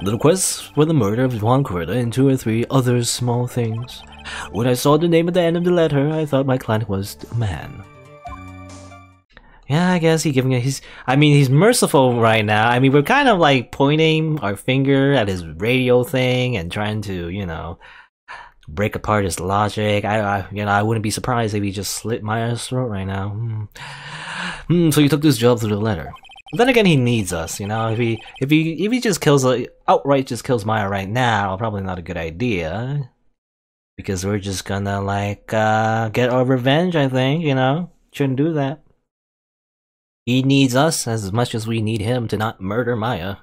[SPEAKER 1] The request for the murder of Juan Coretta and 2 or 3 other small things. When I saw the name at the end of the letter, I thought my client was a man. Yeah, I guess he's merciful right now. I mean, we're kind of like pointing our finger at his radio thing and trying to, you know, break apart his logic. I wouldn't be surprised if he just slit Maya's throat right now. So you took this job through the letter. Then again, he needs us, you know. If he just kills outright just kills Maya right now, probably not a good idea. Because we're just gonna like get our revenge, I think, you know. Shouldn't do that. He needs us as much as we need him to not murder Maya.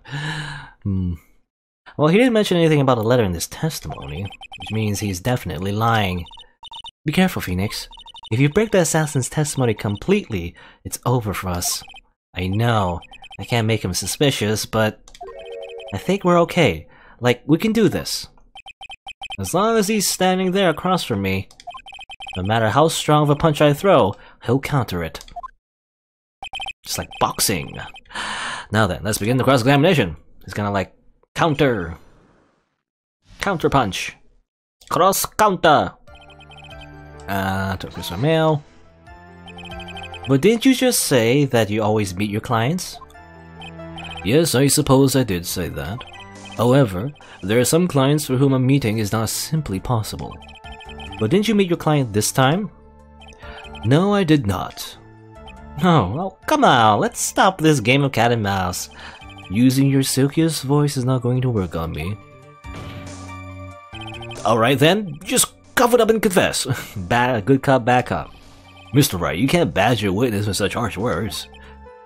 [SPEAKER 1] Well, he didn't mention anything about a letter in this testimony, which means he's definitely lying. Be careful, Phoenix. If you break the assassin's testimony completely, it's over for us. I know, I can't make him suspicious, but I think we're okay. Like, we can do this. As long as he's standing there across from me, no matter how strong of a punch I throw, he'll counter it. Just like boxing. Now then, let's begin the cross-examination. He's gonna like counter punch. Cross counter. Took this from mail. But didn't you just say that you always meet your clients? Yes, I suppose I did say that. However, there are some clients for whom a meeting is not simply possible. But didn't you meet your client this time? No, I did not. No, well, come on, let's stop this game of cat and mouse. Using your silkiest voice is not going to work on me. Alright then, just cough it up and confess. Good cop, bad cop. Mr. Wright, you can't badger a witness with such harsh words.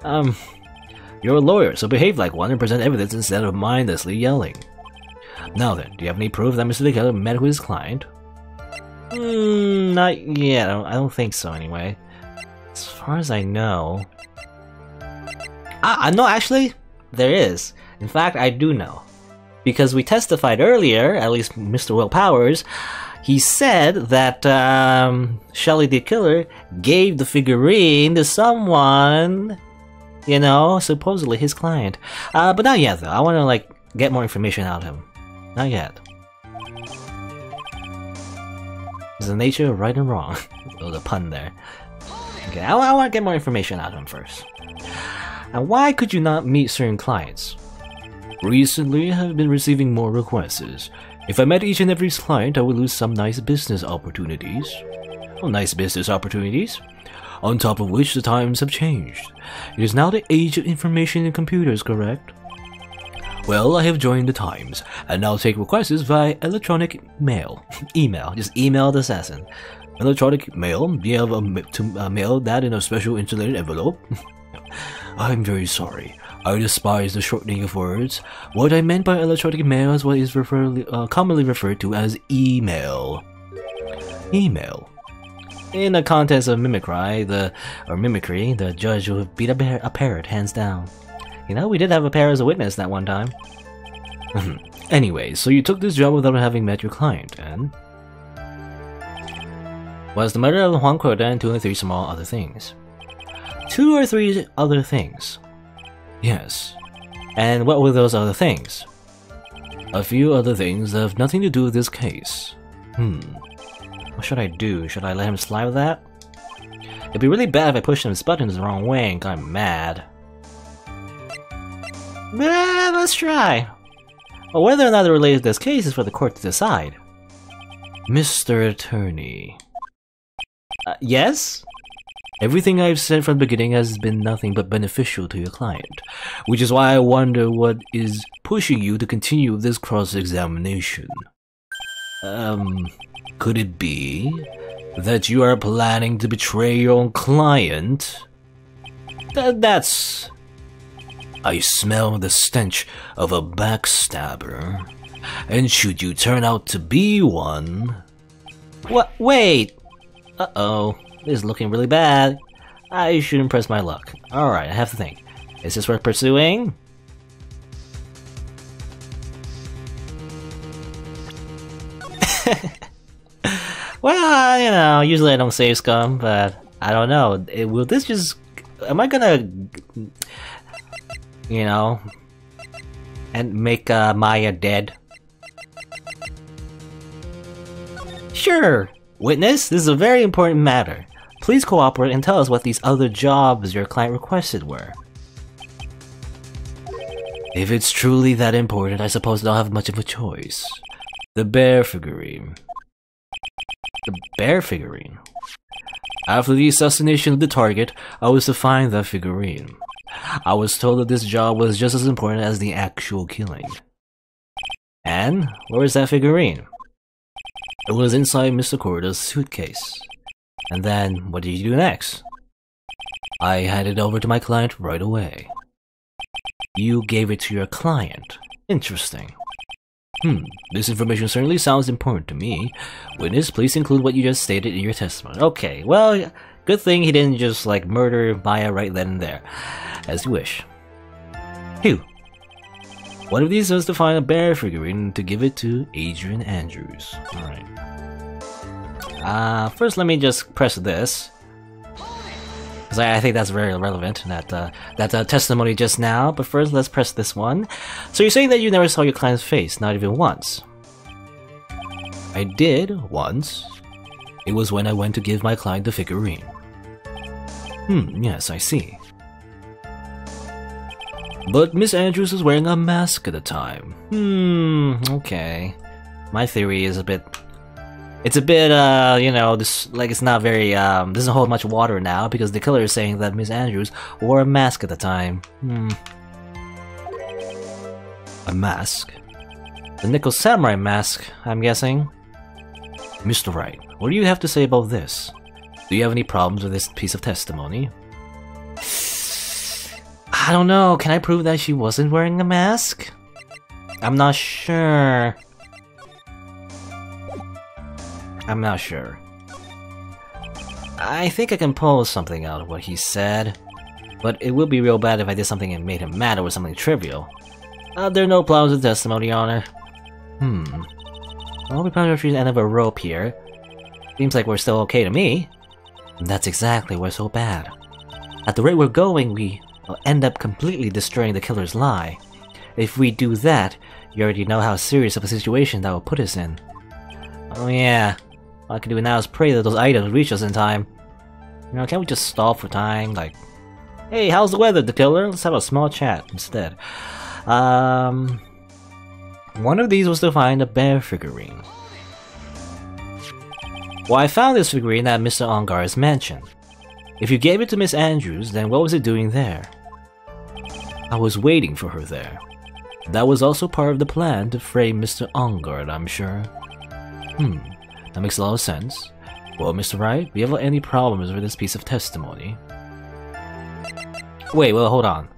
[SPEAKER 1] You're a lawyer, so behave like one and present evidence instead of mindlessly yelling. Now then, do you have any proof that Mr. Killer met with his client? Not yet, I don't think so anyway. As far as I know... no, actually, there is. In fact, I do know. because we testified earlier, at least Mr. Will Powers, he said that Shelly the Killer gave the figurine to someone, you know, supposedly his client. But not yet though, I want to like get more information out of him. Not yet. It's the nature of right and wrong. Oh, the pun there. Okay, I want to get more information out of him first. And why could you not meet certain clients? Recently, I have been receiving more requests. If I met each and every client, I would lose some nice business opportunities. Oh, nice business opportunities? On top of which, the times have changed. It is now the age of information and computers, correct? Well, I have joined the times, and now take requests via electronic mail. Email. Just email the assassin. Electronic mail? Do you have to mail that in a special insulated envelope? I'm very sorry. I despise the shortening of words. What I meant by electronic mail is what is commonly referred to as email. Email. In a contest of mimicry, the judge will beat a parrot hands down. You know, we did have a parrot as a witness that one time. Anyway, so you took this job without having met your client, and was the murder of Juan Quota and 2 or 3 small other things. 2 or 3 other things. Yes. And what were those other things? A few other things that have nothing to do with this case. What should I do? Should I let him slide with that? It'd be really bad if I pushed his buttons the wrong way and got mad. Let's try. Well, whether or not they're related to this case is for the court to decide. Mr. Attorney. Yes? Everything I've said from the beginning has been nothing but beneficial to your client, which is why I wonder what is pushing you to continue this cross-examination. Could it be that you are planning to betray your own client? That's... I smell the stench of a backstabber, and should you turn out to be one... What? Wait! Uh-oh. This is looking really bad. I shouldn't press my luck. Alright, I have to think. Is this worth pursuing? Well, you know, usually I don't save scum, but I don't know. Will this just... Am I gonna... You know... And make Maya dead? Sure! Witness, this is a very important matter. Please cooperate and tell us what these other jobs your client requested were. If it's truly that important, I suppose I don't have much of a choice. The bear figurine. The bear figurine? After the assassination of the target, I was to find that figurine. I was told that this job was just as important as the actual killing. And where is that figurine? It was inside Mr. Corda's suitcase. And then, what did you do next? I handed it over to my client right away. You gave it to your client. Interesting. This information certainly sounds important to me. Witness, please include what you just stated in your testimony. Okay, well, good thing he didn't just, like, murder Maya right then and there. As you wish. Phew. One of these was to find a bear figurine to give it to Adrian Andrews. Alright. First let me just press this. Because I think that's very relevant, that testimony just now. But first, let's press this one. So you're saying that you never saw your client's face, not even once? I did, once. It was when I went to give my client the figurine. Yes, I see. But Miss Andrews was wearing a mask at the time. Okay. My theory is a bit... It's a bit, you know, it's not very, doesn't hold much water now, because the killer is saying that Miss Andrews wore a mask at the time. A mask? The Nickel Samurai mask, I'm guessing? Mr. Wright, what do you have to say about this? Do you have any problems with this piece of testimony? I don't know, can I prove that she wasn't wearing a mask? I'm not sure. I'm not sure. I think I can pull something out of what he said, but it would be real bad if I did something and made him mad over something trivial.
[SPEAKER 2] There are no problems with testimony, Your Honor. Well, we probably reached the end of a rope here. Seems like we're still okay to me. And that's exactly what's so bad. At the rate we're going, we will end up completely destroying the killer's lie. If we do that, you already know how serious of a situation that will put us in. Oh yeah. All I can do now is pray that those items reach us in time. You know, can't we just stall for time? Like, hey, how's the weather, the killer? Let's have a small chat instead. One of these was to find a bear figurine. Well, I found this figurine at Mr. Ongar's mansion. If you gave it to Miss Andrews, then what was it doing there? I was waiting for her there. That was also part of the plan to frame Mr. Ongar, I'm sure. That makes a lot of sense. Well, Mr. Wright, do you have any problems with this piece of testimony? Wait, well, hold on.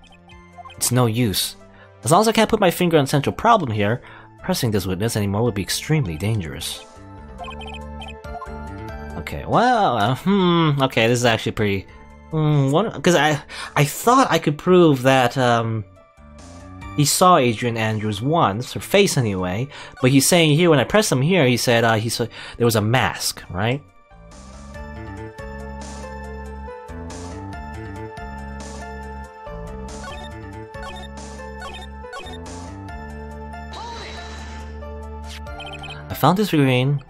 [SPEAKER 2] It's no use. As long as I can't put my finger on the central problem here, pressing this witness anymore would be extremely dangerous. Okay, well, okay, this is actually pretty... because I thought I could prove that, he saw Adrian Andrews once, her face anyway, but he's saying here, when I pressed him here, he said, he saw there was a mask, right? I found this figurine.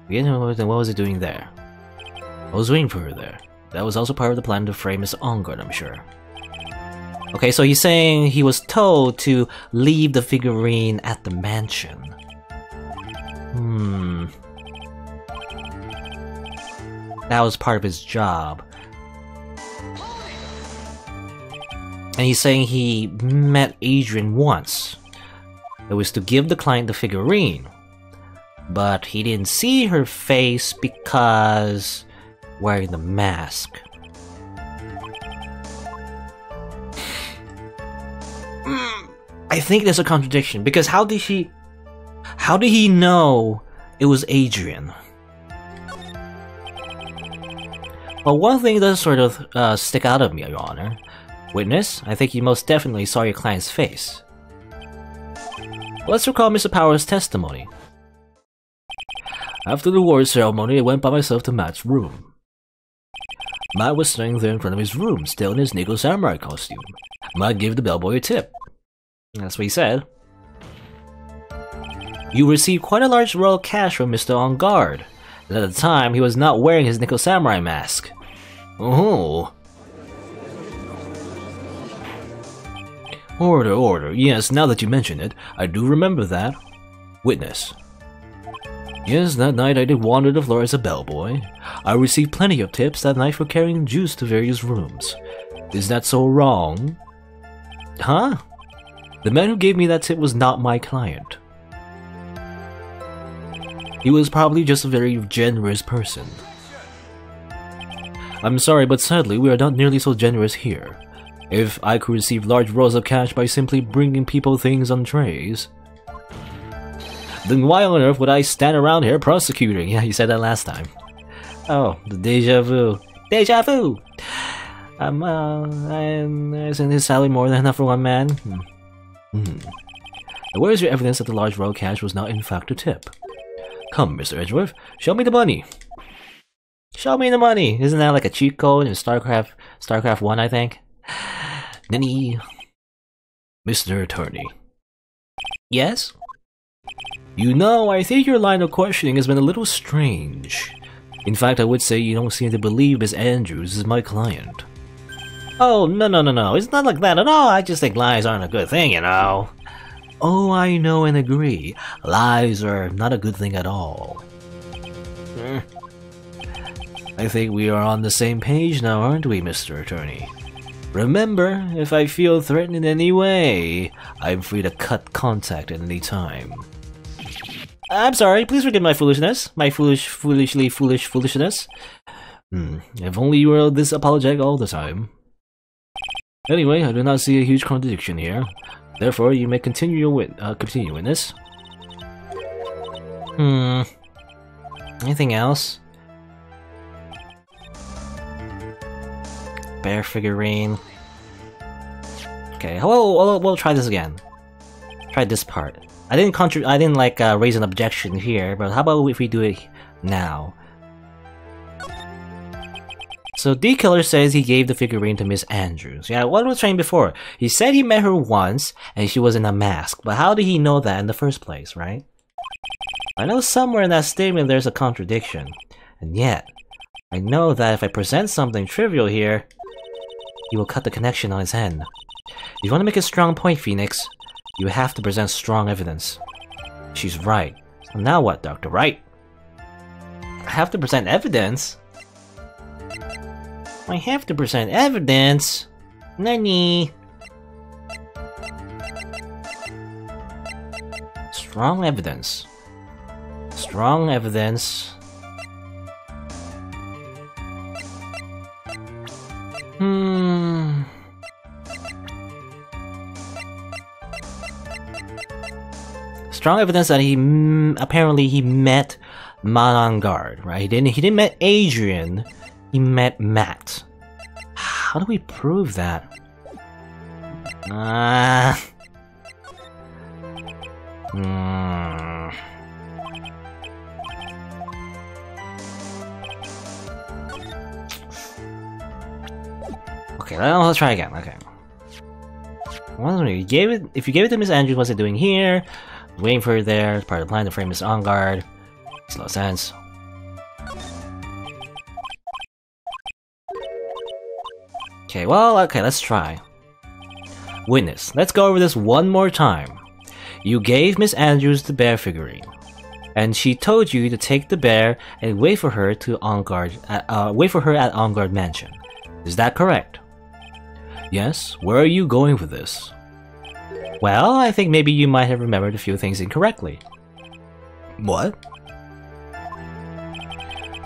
[SPEAKER 2] What was it doing there? I was waiting for her there. That was also part of the plan to frame Mr. Ongar, I'm sure. Okay, so he's saying he was told to leave the figurine at the mansion. That was part of his job. And he's saying he met Adrian once. It was to give the client the figurine. But he didn't see her face because wearing the mask. I think there's a contradiction, because how did he know it was Adrian? Well, one thing does sort of stick out of me, Your Honor. Witness, I think you most definitely saw your client's face. Let's recall Mr. Power's testimony. After the award ceremony, I went by myself to Matt's room. Matt was standing there in front of his room, still in his Nico Samurai costume. Matt gave the bellboy a tip. That's what he said. You received quite a large royal cash from Mr. On Guard, and at the time he was not wearing his Nico Samurai mask. Oh. Order. Yes, now that you mention it, I do remember that. Witness. Yes, that night I did wander the floor as a bellboy. I received plenty of tips that night for carrying juice to various rooms. Is that so wrong? Huh? The man who gave me that tip was not my client. He was probably just a very generous person. I'm sorry, but sadly we are not nearly so generous here. If I could receive large rolls of cash by simply bringing people things on trays, then why on earth would I stand around here prosecuting? Yeah, you said that last time. Oh, the deja vu. Deja vu! Isn't his salary more than enough for one man? And where is your evidence that the large roll cash was not in fact a tip? Come, Mr. Edgeworth, show me the money. Show me the money! Isn't that like a cheat code in StarCraft 1, I think? Nanny. Mr. Attorney. Yes? You know, I think your line of questioning has been a little strange. In fact, I would say you don't seem to believe Miss Andrews is my client. Oh, no. It's not like that at all. I just think lies aren't a good thing, you know. Oh, I know and agree. Lies are not a good thing at all. I think we are on the same page now, aren't we, Mr. Attorney? Remember, if I feel threatened in any way, I'm free to cut contact at any time. I'm sorry, please forgive my foolishness. My foolish foolishness. If only you were this apologetic all the time. Anyway, I do not see a huge contradiction here. Therefore, you may continue your witness. Anything else? Bear figurine. Okay, we'll try this again. try this part. I didn't like raise an objection here, but how about if we do it now? So D-Killer says he gave the figurine to Miss Andrews. Yeah, what was saying before? He said he met her once and she was in a mask, but how did he know that in the first place, right? I know somewhere in that statement there's a contradiction, and yet I know that if I present something trivial here, he will cut the connection on his hand. If you want to make a strong point, Phoenix, you have to present strong evidence. She's right. So now what, Dr. Wright? I have to present evidence? I have to present evidence? Nani? Strong evidence. Strong evidence. Strong evidence that he apparently he met Manangard, right? He didn't met Adrian. He met Matt. How do we prove that? Okay, let's try again. Okay. If you gave it to Miss Andrews, what's it doing here? Waiting for her there. It's part of the plan to frame Miss on guard. Makes no sense. Okay, let's try. Witness, let's go over this one more time. You gave Miss Andrews the bear figurine, and she told you to take the bear and wait for her at On Guard Mansion. Is that correct? Yes. Where are you going with this? Well, I think maybe you might have remembered a few things incorrectly. What?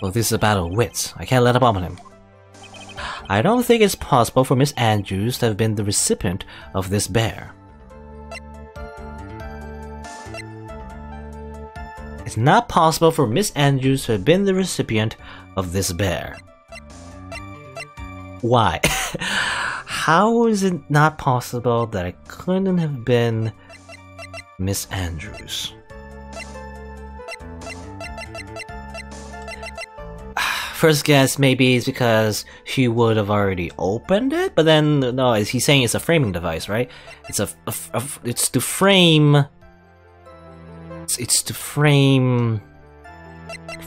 [SPEAKER 2] Well, this is a battle of wits. I can't let up on him. I don't think it's possible for Miss Andrews to have been the recipient of this bear. It's not possible for Miss Andrews to have been the recipient of this bear. Why? How is it not possible that it couldn't have been Miss Andrews? First guess, maybe it's because she would have already opened it, but then no, he's saying it's a framing device, right? It's it's to frame. It's to frame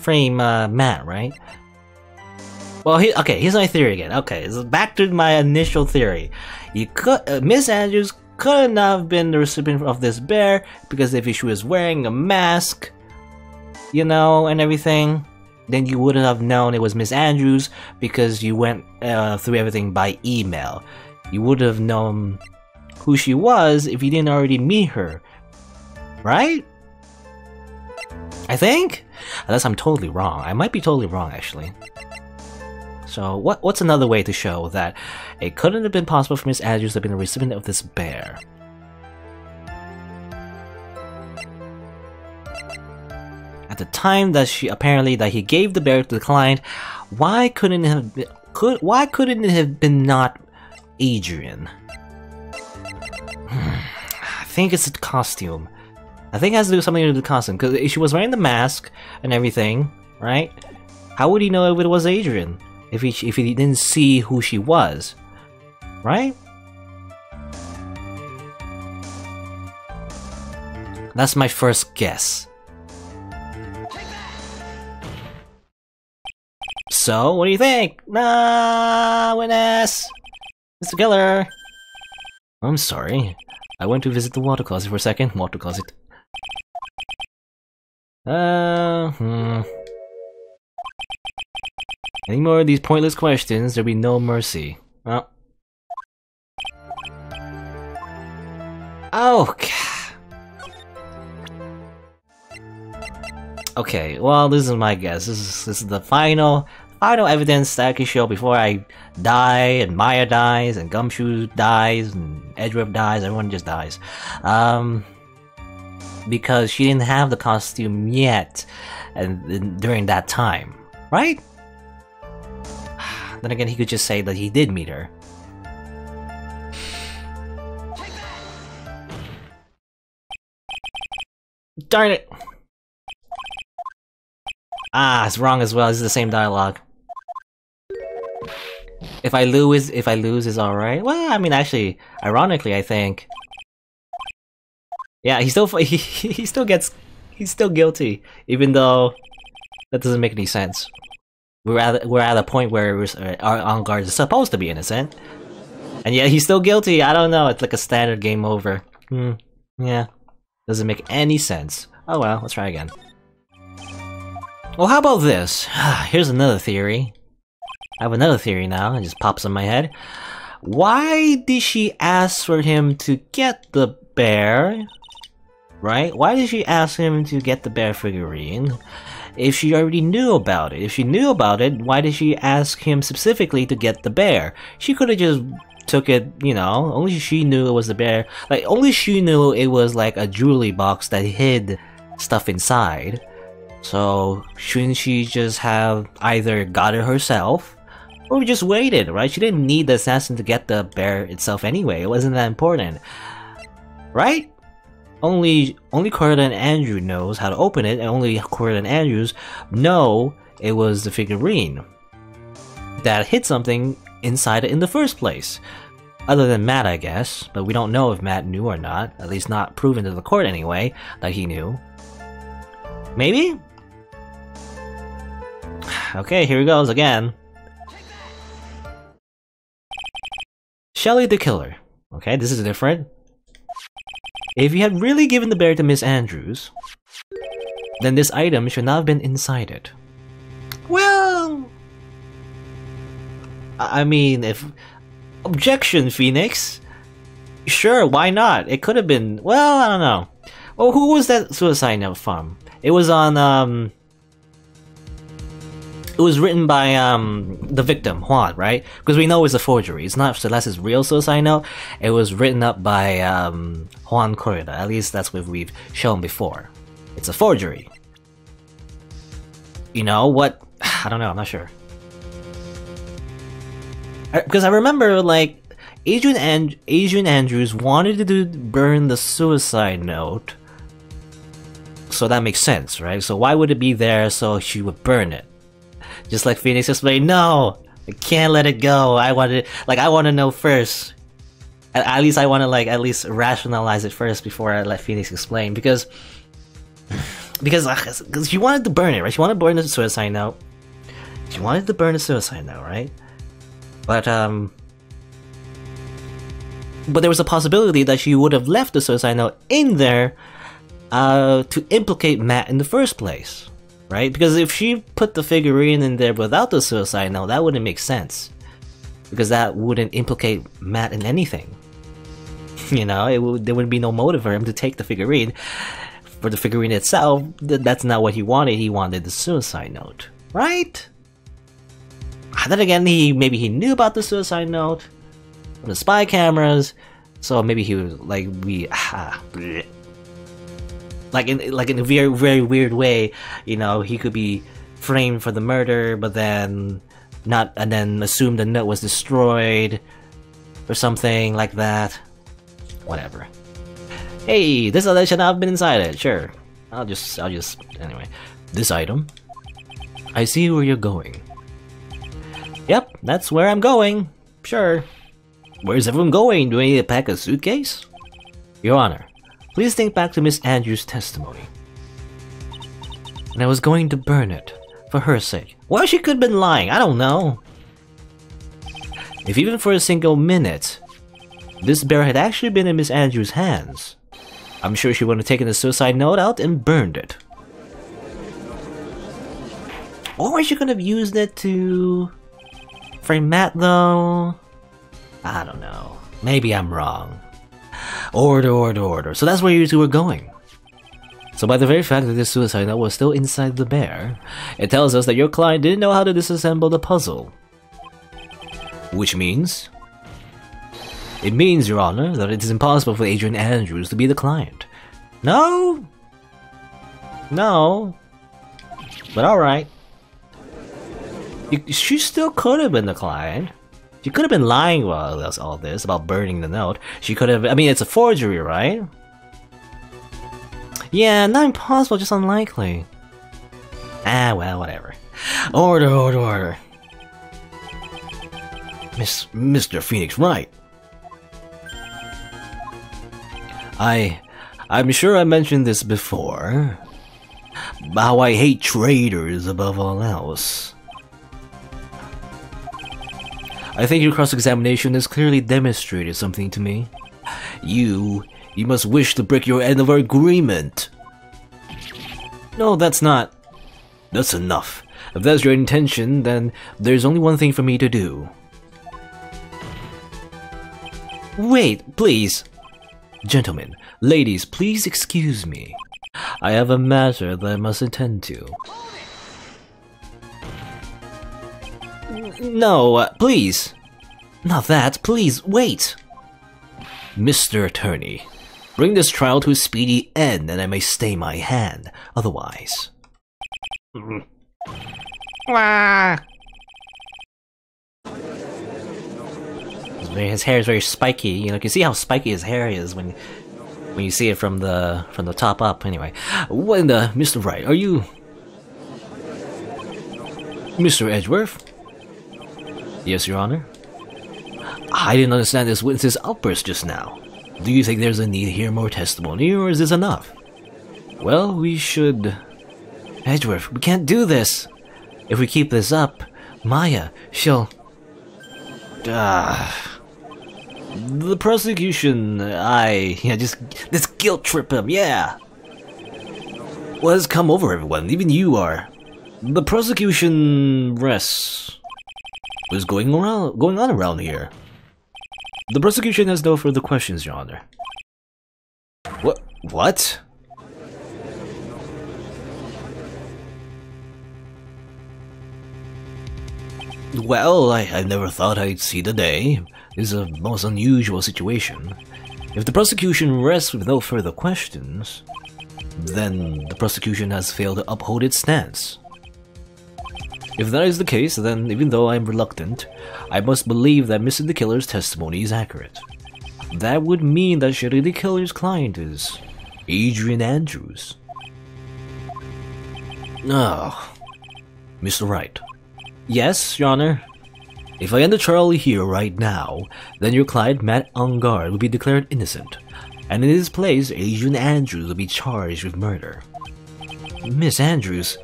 [SPEAKER 2] Matt, right? Well, here's my theory again. Okay, so back to my initial theory. Miss Andrews could not have been the recipient of this bear because if she was wearing a mask, you know, and everything, then you wouldn't have known it was Miss Andrews because you went through everything by email. You would have known who she was if you didn't already meet her, right? I think? Unless I'm totally wrong. I might be totally wrong, actually. So, what's another way to show that it couldn't have been possible for Miss Andrews to have been a recipient of this bear? At the time that he gave the bear to the client, why couldn't it have been not Adrian? I think it's the costume. I think it has to do something with the costume because she was wearing the mask and everything, right? How would he know if it was Adrian if he didn't see who she was, right? That's my first guess. So, what do you think? Nah, witness! Mr. Killer! I'm sorry. I went to visit the water closet for a second. Water closet. Any more of these pointless questions, there'll be no mercy. Well. Okay, well, this is my guess. This is the final evidence that I can show before I die, and Maya dies, and Gumshoe dies, and Edgeweb dies, everyone just dies. Because she didn't have the costume yet, and during that time, right? Then again, he could just say that he did meet her. Darn it! Ah, it's wrong as well. This is the same dialogue. If I lose, is alright. Well, I mean, actually, ironically, I think. Yeah, he still guilty, even though that doesn't make any sense. We're at a point where our on guard is supposed to be innocent, and yet he's still guilty. I don't know. It's like a standard game over. Yeah, doesn't make any sense. Oh well, let's try again. Well, how about this? Here's another theory. I have another theory now. It just pops in my head. Why did she ask for him to get the bear? Right? Why did she ask him to get the bear figurine if she already knew about it? If she knew about it, why did she ask him specifically to get the bear? She could have just took it, you know, only she knew it was the bear. Like, only she knew it was like a jewelry box that hid stuff inside. So, shouldn't she just have either got it herself, or just waited, right? She didn't need the assassin to get the bear itself anyway. It wasn't that important. Right? Only Corda and Andrew knows how to open it, and only Corda and Andrews know it was the figurine that hid something inside it in the first place. Other than Matt, I guess, but we don't know if Matt knew or not, at least not proven to the court anyway, that he knew. Maybe? Okay, here he goes again. Shelly the Killer. Okay, this is different. If you had really given the bear to Miss Andrews, then this item should not have been inside it. Well, I mean, if... Objection, Phoenix! Sure, why not? It could have been... Well, I don't know. Oh, who was that suicide note from? It was on, It was written by, the victim, Juan, right? Because we know it's a forgery. It's not Celeste's real suicide note. It was written up by, Juan Corrida. At least that's what we've shown before. It's a forgery. You know, what? I don't know, I'm not sure. Because I remember, like, Adrian Andrews wanted to burn the suicide note. So that makes sense, right? So why would it be there so she would burn it? Just like Phoenix explained, no! I can't let it go. I want to know first. At least I want to, like, at least rationalize it first before I let Phoenix explain. Because she wanted to burn it, right? She wanted to burn the suicide note. She wanted to burn the suicide note, right? But there was a possibility that she would have left the suicide note in there to implicate Matt in the first place, right? Because if she put the figurine in there without the suicide note, that wouldn't make sense. Because that wouldn't implicate Matt in anything. You know, there would be no motive for him to take the figurine. For the figurine itself, that's not what he wanted. He wanted the suicide note, right? Then again, maybe he knew about the suicide note from the spy cameras, so maybe he was like like in a very, very weird way, you know, he could be framed for the murder, but then assume the note was destroyed or something like that. Whatever. Hey, this item should not have been inside it. Sure, I'll just anyway. This item. I see where you're going. Yep, that's where I'm going. Sure. Where's everyone going? Do I need to pack a suitcase? Your Honor, please think back to Miss Andrews' testimony. And I was going to burn it, for her sake. Well, she could have been lying, I don't know. If even for a single minute, this bear had actually been in Miss Andrews' hands, I'm sure she would have taken the suicide note out and burned it. Or she could have used it to... frame Matt, though? I don't know. Maybe I'm wrong. Order. So that's where you two are going. So by the very fact that this suicide note was still inside the bear, it tells us that your client didn't know how to disassemble the puzzle. Which means... It means, Your Honor, that it is impossible for Adrian Andrews to be the client. No? No. But alright. She still could have been the client. She could have been lying about all this, about burning the note. She could have... I mean, it's a forgery, right? Yeah, not impossible, just unlikely. Ah, well, whatever. Order.
[SPEAKER 1] Mr. Phoenix Wright. I'm sure I mentioned this before. How I hate traitors above all else. I think your cross-examination has clearly demonstrated something to me. You must wish to break your end of our agreement.
[SPEAKER 2] No, that's not.
[SPEAKER 1] That's enough. If that's your intention, then there's only one thing for me to do.
[SPEAKER 2] Wait, please.
[SPEAKER 1] Gentlemen, ladies, please excuse me. I have a matter that I must attend to.
[SPEAKER 2] No, please. Not that, please, wait.
[SPEAKER 1] Mr. Attorney, bring this trial to a speedy end and I may stay my hand, otherwise...
[SPEAKER 2] His hair is very spiky, you know, you can see how spiky his hair is when you see it from the top up, anyway.
[SPEAKER 1] When Mr. Wright, are you... Mr. Edgeworth?
[SPEAKER 2] Yes, Your Honor?
[SPEAKER 1] I didn't understand this witness's outburst just now. Do you think there's a need to hear more testimony, or is this enough?
[SPEAKER 2] Well, we should... Edgeworth, we can't do this! If we keep this up, Maya, she'll...
[SPEAKER 1] The prosecution, just guilt trip him, yeah! What has come over everyone, even you are... The prosecution rests... What is going on around here?
[SPEAKER 2] The prosecution has no further questions, Your Honor.
[SPEAKER 1] What? Well, I never thought I'd see the day. This is a most unusual situation. If the prosecution rests with no further questions, then the prosecution has failed to uphold its stance. If that is the case, then even though I'm reluctant, I must believe that Mr. the Killer's testimony is accurate. That would mean that Shirley the Killer's client is Adrian Andrews. Oh, Mr. Wright.
[SPEAKER 2] Yes, Your Honor?
[SPEAKER 1] If I end the trial here right now, then your client Matt Ungard will be declared innocent, and in his place Adrian Andrews will be charged with murder.
[SPEAKER 2] Miss Andrews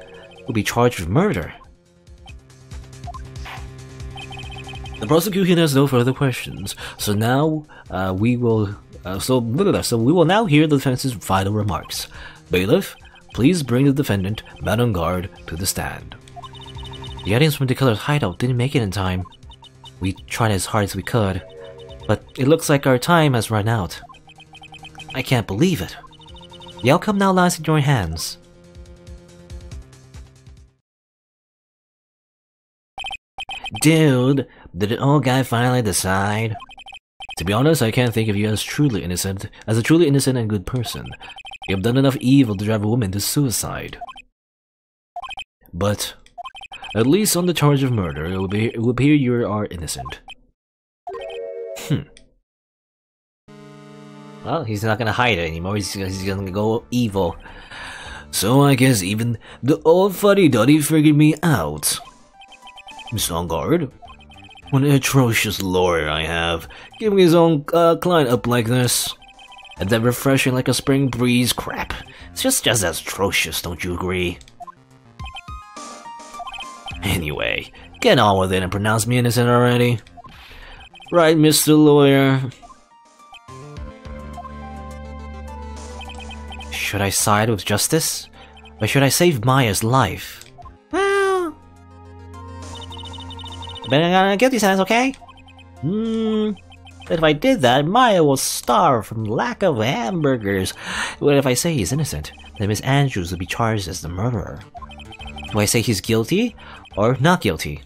[SPEAKER 2] will be charged with murder?
[SPEAKER 1] The prosecution has no further questions, so now we will now hear the defense's final remarks. Bailiff, please bring the defendant, Matt Ungard, to the stand.
[SPEAKER 2] The audience from the killer's hideout didn't make it in time. We tried as hard as we could, but it looks like our time has run out. I can't believe it. The outcome now lies in your hands.
[SPEAKER 1] Dude, did the old guy finally decide? To be honest, I can't think of you as a truly innocent and good person. You have done enough evil to drive a woman to suicide. But, at least on the charge of murder, it will appear you are innocent.
[SPEAKER 2] Well, he's not gonna hide it anymore, he's gonna go evil.
[SPEAKER 1] So I guess even the old fuddy-duddy figured me out. Miss Ungard, what an atrocious lawyer I have, giving his own client up like this. And that refreshing like a spring breeze crap. It's just as atrocious, don't you agree? Anyway, get on with it and pronounce me innocent already. Right, Mr. Lawyer?
[SPEAKER 2] Should I side with justice? Or should I save Maya's life? Well... But I'm gonna guilty sentence, okay? But if I did that, Maya will starve from lack of hamburgers. What if I say he's innocent? Then Miss Andrews will be charged as the murderer. Do I say he's guilty? Or not guilty?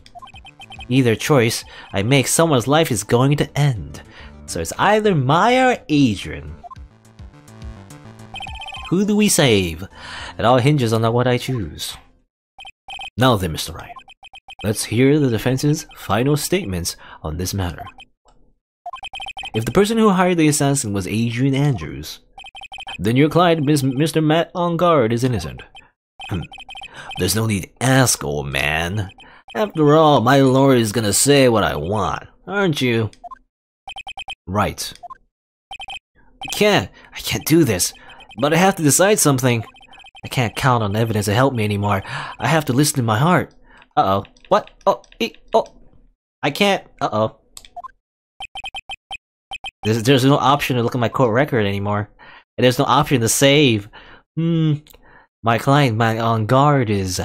[SPEAKER 2] Either choice I make, someone's life is going to end. So it's either Maya or Adrian. Who do we save? It all hinges on what I choose.
[SPEAKER 1] Now then, Mr. Wright, let's hear the defense's final statements on this matter. If the person who hired the assassin was Adrian Andrews,
[SPEAKER 2] Then your client, Mr. Matt on guard, is innocent. There's no need to ask, old man. After all, my lawyer is gonna say what I want, aren't you? Right. I can't do this, but I have to decide something. I can't count on evidence to help me anymore. I have to listen to my heart. Uh-oh. What? Oh. I can't. Uh-oh. There's no option to look at my court record anymore. And there's no option to save. My client, my on guard is